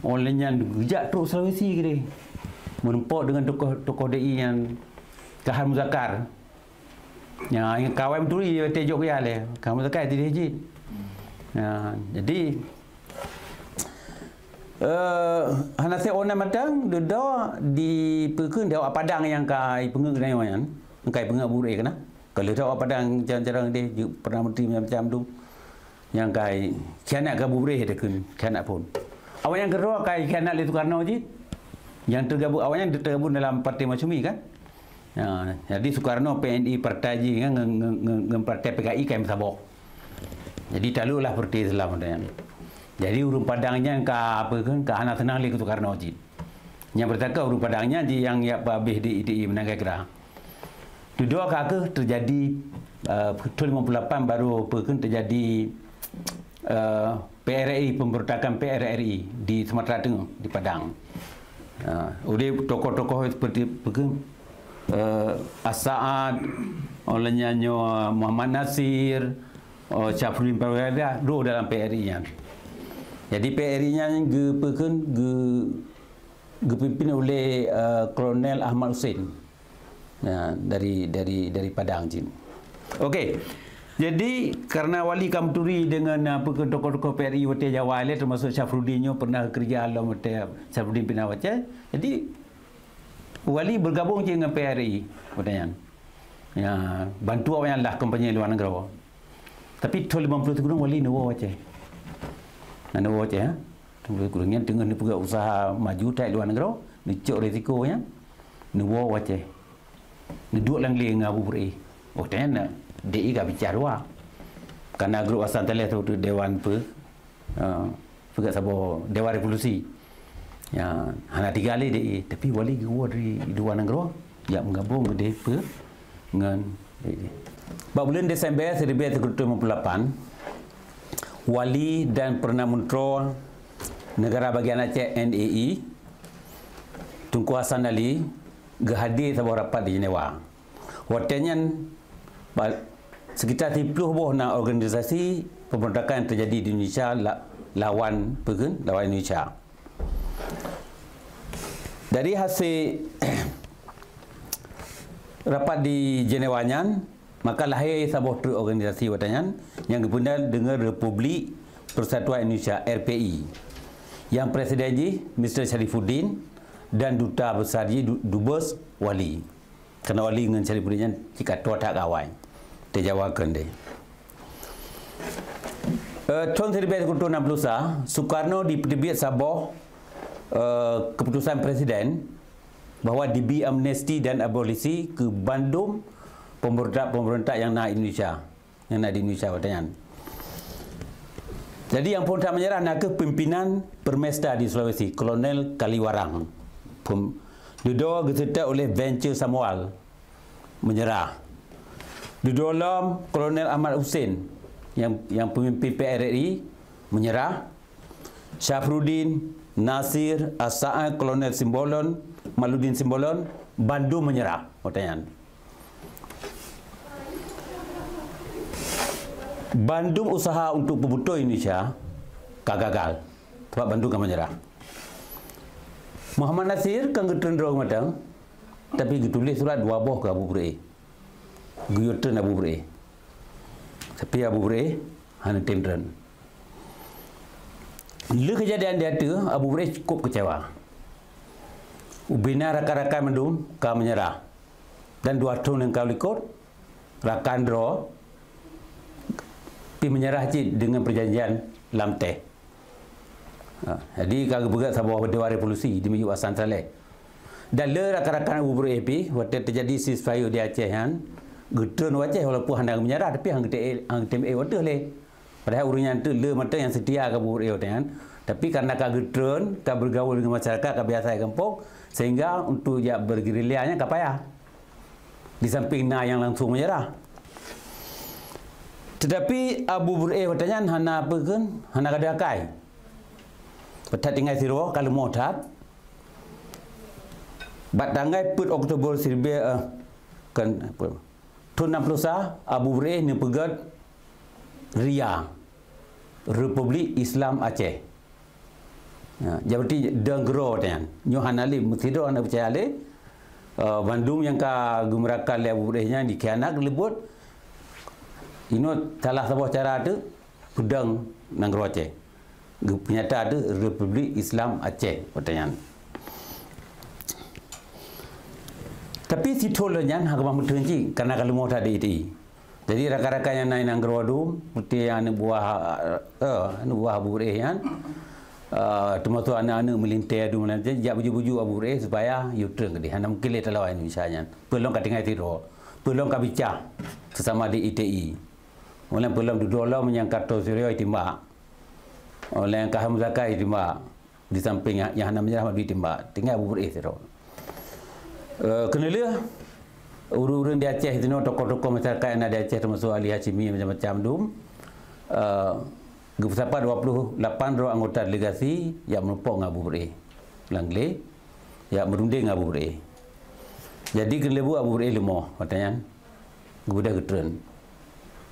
Olehnya gejak terus Sulawesi ke dia. Merumpok dengan tokoh DI yang Kahar Muzakar. Yang kawan menturi dia tejok dia le. Kahar Muzakar tidak hijit. Jadi hana se ona matang dedo di pekeun dia Padang yang kai pengeng kenayan. Kai pengeng Bure kana. Kalau dia Padang jarang-jarang dia Perdana Menteri macam tu. Yang kai kianak ke Bure dekun kianak pun awak yang kedua kai kianak le Soekarno je yang tergabung awaknya tergabung dalam parti Masyumi kan jadi Soekarno PNI partai je kan dengan partai PKI kai Sabah jadi talulah parti Islam dan jadi urung Padangnya ke apa kan ke anak senang le Soekarno je yang bertakah urung Padangnya je yang ya habis di ITI menangkai kerah dua kakak terjadi 58 baru apa kan terjadi PRRI pemberontakan PRRI di Sumatera Tengah di Padang. Oleh tokoh-tokoh seperti As-Saad, oleh nyanyo Muhammad Nasir, Syafruddin Perwira duduk dalam PRRI-nya. Jadi PRRI-nya dipimpin oleh Kolonel Ahmad Hussein dari Padang. Okey. Jadi karena wali Kamturi dengan tokoh-tokoh PRI Wati Jawa ile termasuk Syafruddinnya pernah kerja dalam Syafruddin Pinawaca. Jadi wali bergabung dengan PRI katanya. Ya, bantu awak yang lah kampanye luar negara. Tapi 50 tahun wali nawa wace. Nawa wace ya. Kurangnya tengah ni juga usaha maju tak luar negara, dicok risikonya. Nawa wace. Duduk lang le ngabu beri. Oh tanya DI gak bicara karena grup asal telah tu Dewan Pegat Sabah Dewan Revolusi ya hanya 3 kali DI tapi wali gua dari dua negara yang menggabung ke dengan bulan Desember 1958, Wali dan Perdana Menteri Negara Bahagian Aceh NAE Tunku Hassan Ali hadir sebuah rapat di Jenewa. Waktunya sekitar 30 buah organisasi pemberontakan yang terjadi di Indonesia lawan Indonesia. Dari hasil rapat di Jenewanya, maka lahir sebuah organisasi waktunya yang dipanggil dengan Republik Persatuan Indonesia RPI, yang presidennya Mr. Sharifuddin dan duta besar Dubes Wali. Kerana Wali dengan Sharifuddin jika tua tak kawan, terjawabkan dia. Tahun 1960, Soekarno diberi sebuah keputusan Presiden bahawa diberi amnesti dan abolisi ke Bandung pemberontak yang nak Indonesia, yang nak di Indonesia katanya. Jadi yang pun tak menyerah nak ke pimpinan Permesta di Sulawesi, Kolonel Kaliwarang. Duduk disertai oleh Venture Samuel menyerah. Di dalam Kolonel Ahmad Hussein yang pemimpin PRRI menyerah. Syafruddin, Nasir, As-Sa'ad, Kolonel Simbolon, Maludin Simbolon, Bandung menyerah. Katanya. Bandung usaha untuk berbutuh Indonesia gagal sebab Bandung kan menyerah. Muhammad Nasir kan cenderung matang, tapi ditulis surat dua buah ke Abu Bure. Guyutan Abu Bure. Tapi Abu Bure hanya tenderen. Le kejadian dia tu Abu Bure cukup kecewa. Ubina rakan-rakan Bandung kan menyerah. Dan 2 tahun yang kau ikut rakan draw pi menyerah cik dengan perjanjian Lamteh. Jadi kalau bergerak sebuah Dewan Revolusi di Melayu Hasan Saleh. Dan le rakan-rakan Abu Bure pi waktu terjadi ceasefire di Aceh kan, getun Aceh walaupun hendak menyerah tapi hang TMA wadah le. Padahal urusnya tu le mata yang setia ke Abu Bure kan. Tapi karena ka getun, ka bergaul dengan masyarakat, ka biasa di kampung, sehingga untuk dia bergerilyanya ka payah. Di samping yang langsung menyerah. Tetapi Abu Bure katanya hana apa kan? Hana kada akai. Petat tinggal siro kalau mau tat. Bat tanggal 4 Oktober 1960 Abu Bure ni pegat RIA, Republik Islam Aceh. Jadi dengro katanya. Nyo hana li mestido hana percaya le. Bandung yang ka gumrakan le Abu Bure nya dikhianat lebut. Ini salah sebuah cara tu pedang Nanggro Aceh. Penyata tu Republik Islam Aceh katanya. Tapi si tolonnya hak mampu terhenti karena kalau mau tadi itu. Jadi rakan-rakan yang naik Nanggro tu putih yang buah Abu Bure kan. Termasuk anak-anak melintir tu melintir jak buju-buju Abu Bure supaya U-turn ke dia. Hana mungkin le terlawan Indonesia. Pelong kat tinggal tiro. Pelong kat bicah sesama di ITI. Oleh belum duduk lah menyangka Tosirioi timbak. Oleh yang Kaham Zakai timbak. Di samping yang hana menyerah madu timbak. Tinggal Abu Bure siro. Kenapa? Urun-urun di Aceh itu tokoh-tokoh masyarakat yang ada di Aceh termasuk Ali Hashimi macam-macam tu. Bersama 28 anggota delegasi yang menumpuk dengan Abu Bure. Langle yang merunding dengan Abu Bure. Jadi kenapa Abu Bure lemah katanya. Kemudian ketren.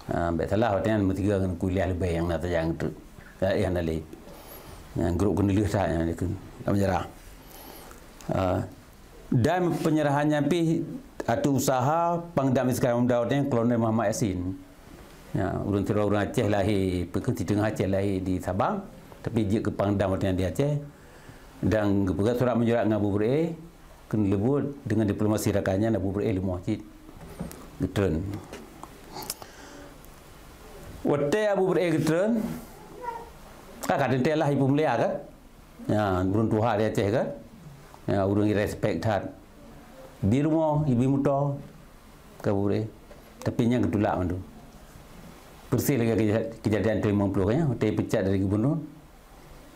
Baik salah katanya mesti dengan kuliah lebih yang nak tajang tu. Yang nali. Yang grup kenali saya yang menyerah. Dan penyerahannya pi atau usaha pangdam sekarang mendawatnya Kolonel Muhammad Yasin. Ya, urun Aceh lahir, di tengah Aceh lahir di Sabang, tapi dia ke pangdam waktu di Aceh. Dan kepegat surat menyurat dengan Abu Bure, kena lebut dengan diplomasi rakannya Abu Bure lemah cik. Getren. Waktu Abu Bure getren, kakak tentelah ibu mulia kan? Ya, urun Tuhan di Aceh kan? Ya, urun respect hat. Di rumah ibu muda ke Abu Bure, tapi yang ketulak tu. Persis lagi kejadian 50 kan? Hotel pecat dari gubernur.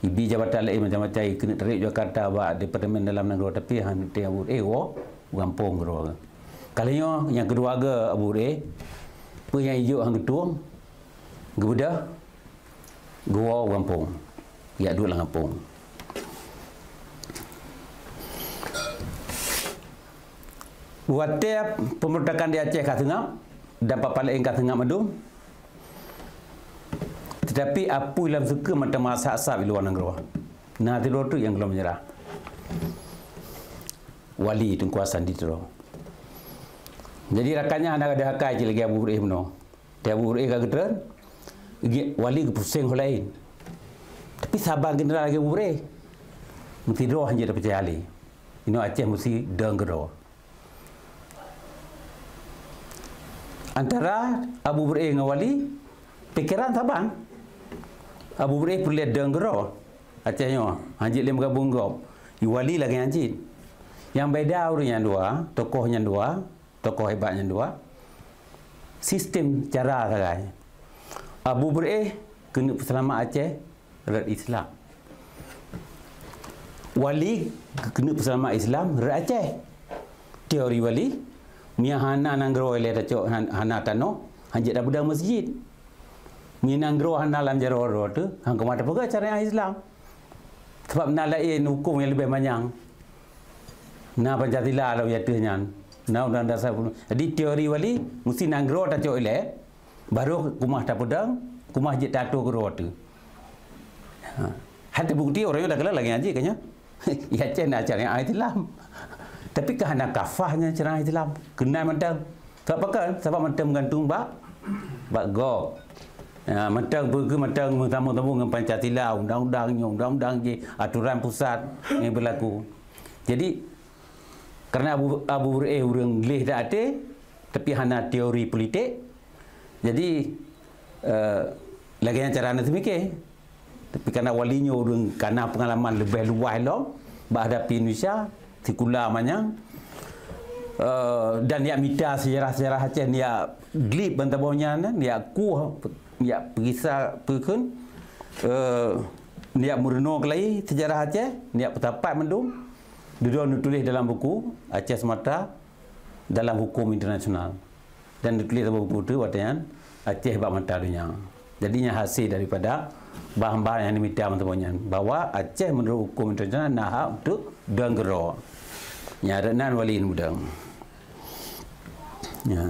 Ibi jabatan lain macam-macam kena tarik Jakarta buat departemen dalam negara tapi hantu Abu Bure gampung gero. Kalinya yang kedua ke Abu Re, pe yang hijau hang ketung, gebuda, gua gampung, ya dua lang gampung. Buat tiap pemberontakan di Aceh kat tengah dan papalain kat tengah Madum. Tetapi apa yang suka macam masa-masa di luar negara. Nah, itu tu yang belum menyerah. Wali itu kuasa di tu. Jadi rakannya anak ada hakai je lagi Abu Hurairah benar. Dia Abu Hurairah kata, wali ke pusing lain. Tapi sabar kena lagi Abu Hurairah. Mesti doa hanya dapat percaya ali. Ini Aceh mesti dengar. Antara Abu Hurairah dengan wali, pikiran sabar. Abu Hurairah perlu dengar. Acehnya, Haji Lim gabung gop. Wali lagi Haji. Yang beda orangnya dua, tokohnya dua, tokoh hebatnya dua. Sistem cara sagai. Abu Hurairah kena selamat Aceh rat Islam. Wali kena selamat Islam rat Aceh. Teori wali Mia hana nanggro ile taco hana tano hanjit dah budang masjid. Mia nanggro hana lam jaro tu hang kemata pega cara Islam. Sebab nak lain hukum yang lebih panjang. Na Pancasila lah ya tuhnya. Na undang dasar. Jadi teori wali mesti nanggro taco ile baru kumah tak pedang, kumah jit tato gro tu. Hati bukti orang dah kelar lagi haji kayaknya. Ya cina cara Islam. Tapi kerana kafahnya cerah Islam kena mentang. Sebab apa? Sebab mentang gantung bak go. Mentang pergi mentang tamu-tamu dengan Pancasila, undang-undang je, aturan pusat yang berlaku. Jadi kerana Abu Hurairah orang leh dak ada, tapi hana teori politik. Jadi lagi yang cara nak mikir. Tapi kerana walinya orang kerana pengalaman lebih luas lo berhadapi Indonesia sekular banyak dan dia minta sejarah-sejarah Aceh dia glip bantabaunya dia ku dia perisa perkun dia murno kelai sejarah Aceh dia petapat mendung dia tulis dalam buku Aceh Semata dalam hukum internasional dan ditulis dalam buku itu artinya Aceh bak mata dunia. Jadinya hasil daripada bahan-bahan yang diminta bantabaunya bahwa Aceh menurut hukum internasional nah untuk denggero. Ya, renan wali muda. Ya.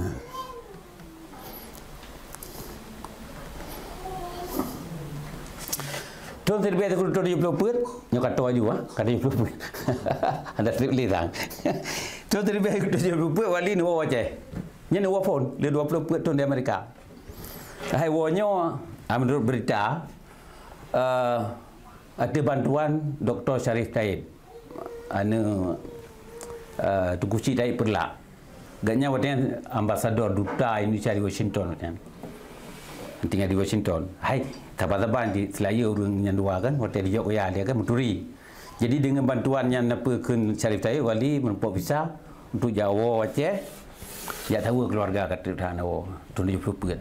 Tuan terbiasa kalau tuan 70 put, nyok kata waju kata 70 put. Ada strip litang. Tuan terbiasa kalau 70 put wali ni wawa Aceh. Nya ni wawa phone, dia 20 put tuan di Amerika. Hai wonyo, menurut berita ada bantuan Dr. Syarif Taib. Tugusi Taib perlak. Gaknya waktu ambasador duta Indonesia di Washington waktu tinggal di Washington. Hai, taban-taban di Selaya orang yang dua kan, waktu dia koya dia kan menturi. Jadi dengan bantuan yang napekeun Syarif Taib wali menempuh visa untuk Jawa Aceh. Ya tahu keluarga kata dah nawo 70 pun.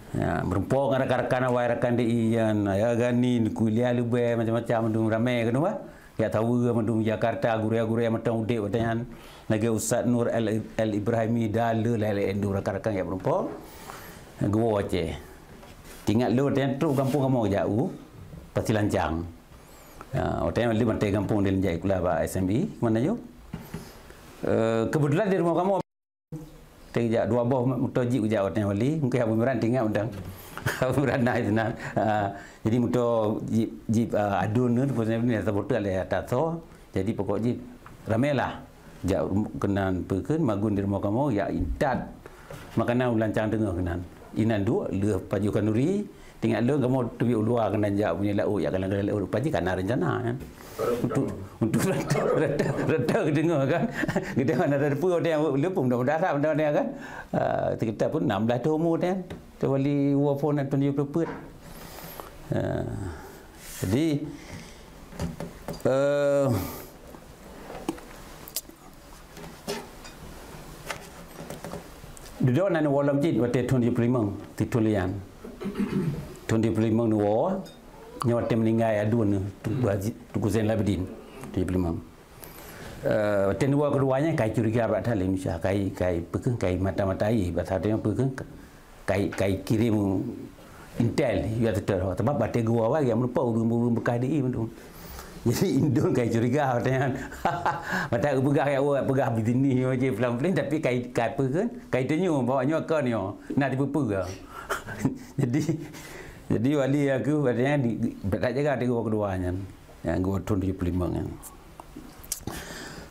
Ya, menempuh rakan-rakan awak rakan DI yang ya gani kuliah lebih macam-macam mendung ramai kan apa? Ya tahu mendung Jakarta guru-guru yang matang udik bertanya lagi Ustaz Nur Al Ibrahimi dala lain dua rakan-rakan yang menempuh. Gua Aceh. Tinggal lu dan tu kampung kamu jauh pasti lancang. Ya, waktu yang mantai kampung di Lenjai kula Pak SMB mana yo? Kebetulan di rumah kamu tejak dua boh motor jeep ujak waktu wali mungkin Abu Imran tinggal undang. Abu Imran naik sana. Jadi motor jeep adun tu pasal ni atas botol ada atas so. Jadi pokok jeep ramailah. Jak kenan perken magun di rumah kamu ya intat. Makanan lancang tengah kenan. Inan dua le paju kanuri tinggal le kamu tebi luar kenan jak punya lauk ya kalau lauk paju kana rencana kan. Untuk rata dengar kan. Kita mana ada depu dia lupa mudah-mudahan benda dia kan. Kita pun 16 tahun umur kan. Tu wali wafon 70 put. Jadi duduk nan walam jid waktu 25 titulian 25 nu wa nyawa tem meninggal adun tu Kuzen Labidin 25 Tenua keduanya kai curiga kat dalam Indonesia, kai peking kai mata-matai bahasa dia peking kai kirim intel ya betul sebab batik gua bagi yang melupa urung bekas di betul. Jadi Indon kai curiga katanya. Mata pegah ya pegah bidini je pelan-pelan tapi kai peking kai tenyu bawanya ke ni nak dipepe. Jadi wali aku katanya tak jaga tenua keduanya yang gua tahun 75 kan.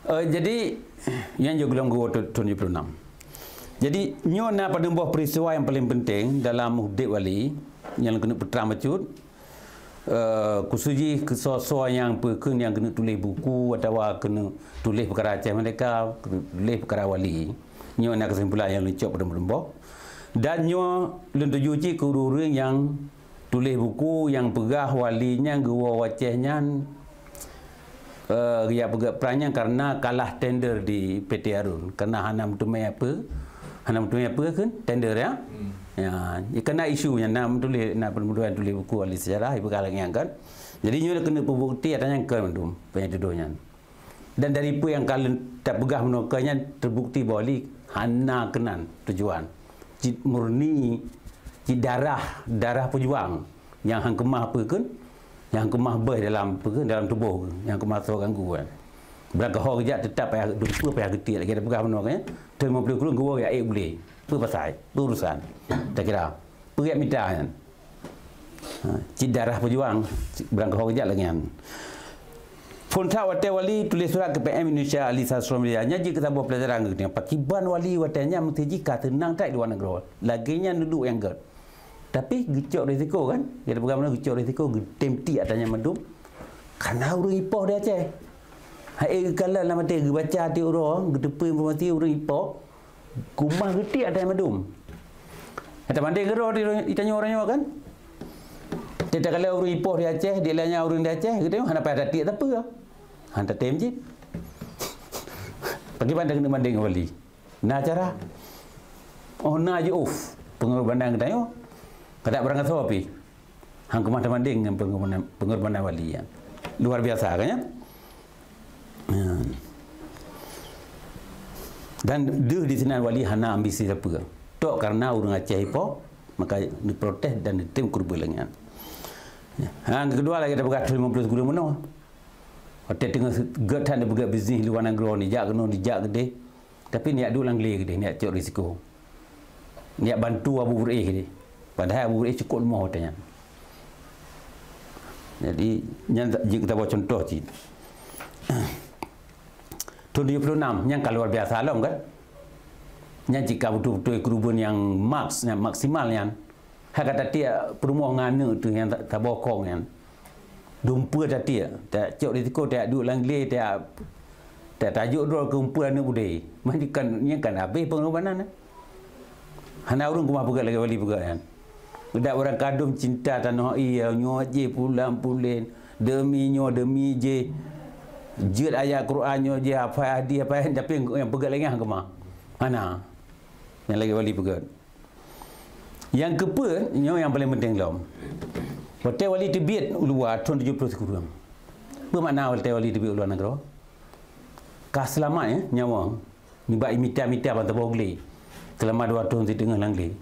Jadi yang juga dalam gua tahun 76. Jadi nyona pada buah peristiwa yang paling penting dalam hidup wali yang kena peterang macut. Kusuji kesosok yang yang kena tulis buku atau kena tulis perkara Aceh mereka, tulis perkara wali. Nyona kesimpulan yang lecok pada buah. Dan nyo lentujuci kururung yang tulis buku yang pegah walinya gua Acehnya. Dia pegak perannya karena kalah tender di PT Arun karena hanam tumai apa kan tender ya. Ya, kena isu yang nak permuduan tulis buku ahli sejarah ibu kalang yang kan. Jadi nyo kena pembukti atanya kan mendum penyedonya. Dan dari apa yang kalian tak pegah menokanya terbukti bahwa hana kenan tujuan. Cid murni cid darah pejuang yang hang kemah apa kan? Yang kemah ber dalam tubuh yang kemah so ganggu kan. Berangkat hor kejap tetap payah dupa payah getik lagi ada pegah benar kan. 50 kurun gua ya boleh. Apa pasal? Urusan. Tak kira. Pergi minta kan. Cid darah pejuang berangkat hor kejap lagi kan. Punta wate wali tulis surat ke PM Indonesia Ali Sastro Media nya jika kita buat pelajaran ke pakiban wali watenya mesti jika tenang tak di luar negara. Laginya duduk yang gat. Tapi gecok risiko kan. Kita pegang mana gecok risiko temti atanya mendum. Karena orang ipoh dia Aceh. Hai kalau lama dia baca hati orang, gedepa informasi orang ipoh. Kumah getik atanya mendum. Kata pandai gero ditanya orangnya kan. Tidak kalau orang ipoh di Aceh, dia lainnya orang di Aceh, kita hana payah datik tak apa. Hana tem je. Pagi pandang kena banding wali. Nah cara. Oh na je off. Pengorbanan kita yo. Kada berangkat sopi. Hang kemah banding dengan pengorbanan wali yang luar biasa kan ya. Dan dia di sini wali hana ambisi apa. Tok karena orang Aceh ipoh maka diprotes dan ditim kurbelangan. Yang kedua lagi kita berkat 50 guru mana. Hotel tengah getan dia berkat bisnes luar negara ni jak kena dijak gede. Tapi niat dulu langli gede, niat cok risiko. Niat bantu Abu Burih gede. Padahal Abu Burih cukup lemah hotelnya. Jadi jika kita buat contoh cik. Tahun 76 yang luar biasa alam kan. Yang jika betul-betul kerubun yang maksimal yang kata dia perumah ngana tu yang tak bokong yang dumpa tadi tak cok risiko tak duk langli tak tajuk dua kumpulan ni budai mandikan nya kan habis pengorbanan hana urang kumah pegat lagi wali pegat kan budak orang kadum cinta tanah iya nyo je pulang pulin demi je jid ayat Quran nyo je apa hadi apa tapi yang pegat lagi hang kumah mana yang lagi wali pegat. Yang keempat, yang paling penting lom. Hotel wali Tibet luar tahun 70 kurang. Apa makna hotel wali Tibet luar negara? Selamat ya nyawa. Ni bak imita bantu bogle. Selama 2 tahun di tengah langli.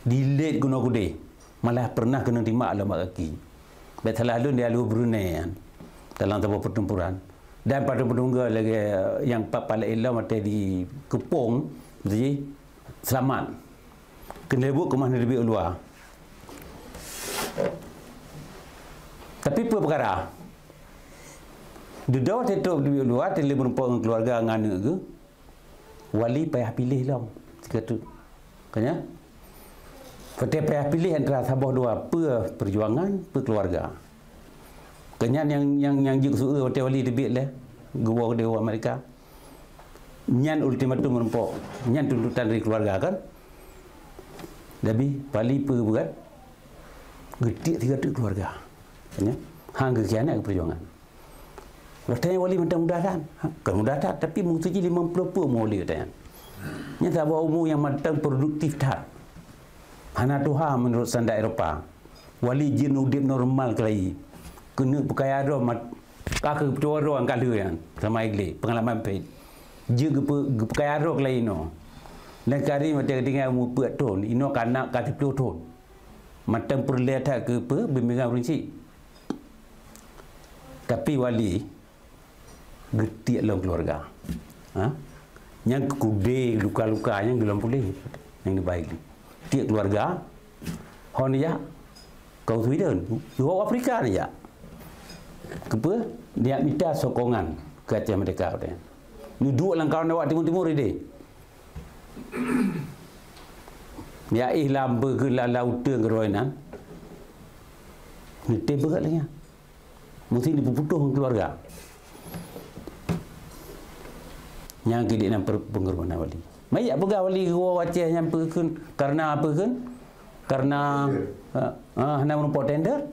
Dilet guna kude. Malah pernah kena timak alamat kaki. Betul lalu dia lalu Brunei kan. Dalam sebuah pertempuran. Dan pada penunggal lagi yang papal ilam ada di Kepong, jadi selamat. Kena lebut ke mana lebih luar. Tapi apa perkara? Di dalam tetap lebih luar, dia merupakan keluarga ngana ke, wali payah pilih lah. Kata, kanya, Fatih payah pilih antara sabah dua, apa perjuangan, apa keluarga. Kanya yang juga suka hotel wali lebih lah, gua dewa Amerika. Nyan ultimatum merupakan, nyan tuntutan dari keluarga kan. Tapi wali bukan getik 3 keluarga. Ya. Hang kekianat ke perjuangan. Katanya wali mudah-mudahan. Kan mudah tak tapi mungkin 50 pun wali katanya. Nya tak bawa umur yang matang produktif tak. Hana tuha menurut standar Eropah. Wali jin udip normal kelai. Kena pakaian Kakak ketua orang kalau yang sama igli pengalaman pay. Juga kaya rok lain no. Dan kali macam tinggal mu buat ton, ino kanak kati puluh ton. Macam perlihat ke apa bimbingan rinci. Tapi wali getik dalam keluarga. Ha? Yang kude luka-luka yang belum pulih yang dibaik. Tiap keluarga hon ya kau Sweden, luar Afrika ni ya. Kepa dia minta sokongan ke Aceh Merdeka dia. Ni dua langkah nak timur-timur ini. Ya ihlam ke laut ke roinan. Ni tebak lagi. Mesti diputuh keluarga. Yang kita nak pengeruan wali. Mayak pegawai wali gua Aceh yang perken karena apa kan? Karena hana menumpuk tender.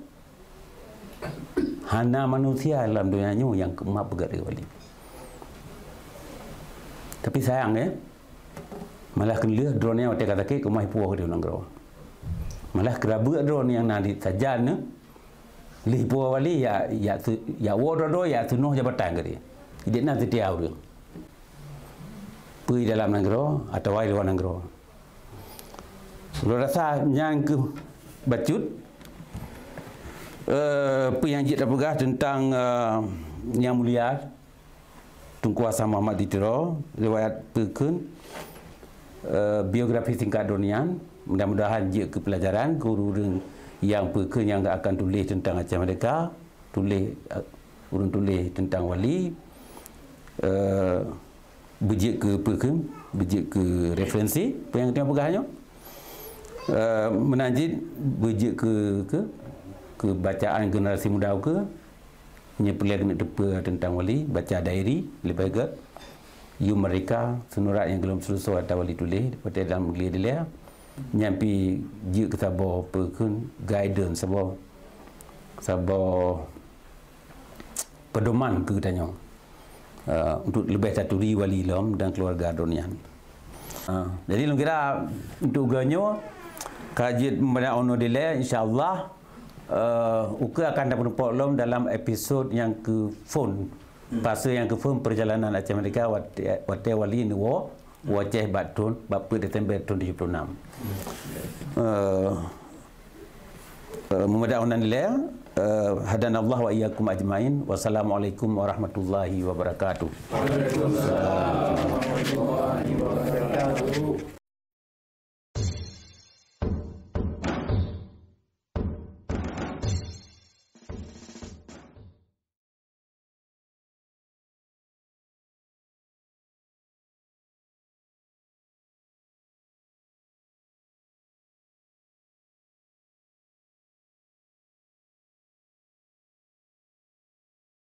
Hana manusia dalam dunia ni yang kemah pegawai wali. Tapi sayang malah kena drone yang kata ke kemah puah dia orang gerak. Malah kerabu drone yang nanti saja lih puah wali ya wardro ya tunuh jabatan ke dia. Dia nak setiap dia. Pergi dalam negara atau di luar negara. Kalau rasa yang ke bacut yang jika pegah tentang yang mulia Tunku Hassan Muhammad Ditiro, riwayat perken biografi singkat Donian, mudah-mudahan jika ke pelajaran guru yang perken yang akan tulis tentang Aceh Merdeka, urun tulis tentang wali, bejik ke perken, bejik ke referensi apa yang tengah pegahnya, menanjid bejik ke bacaan generasi muda ke nyepeliak nak depa tentang wali, baca diary lebih baik you mereka senurat yang belum selesai atau wali tulis pada dalam gelir dia nyampi je ke sabar perken guidance sabar pedoman ke tanya untuk lebih taturi wali lam dan keluarga Donian. Jadi lu kira untuk ganyo kajian pada ono dile insyaallah Uka akan dapat problem dalam episod yang ke phone fase yang ke phone perjalanan Aceh Merdeka wate wali ni Aceh Batun bapa Disember 2076. Mudah-mudahan dile hadanallah wa iyyakum ajmain. Wassalamualaikum warahmatullahi wabarakatuh. Waalaikumsalam warahmatullahi wabarakatuh.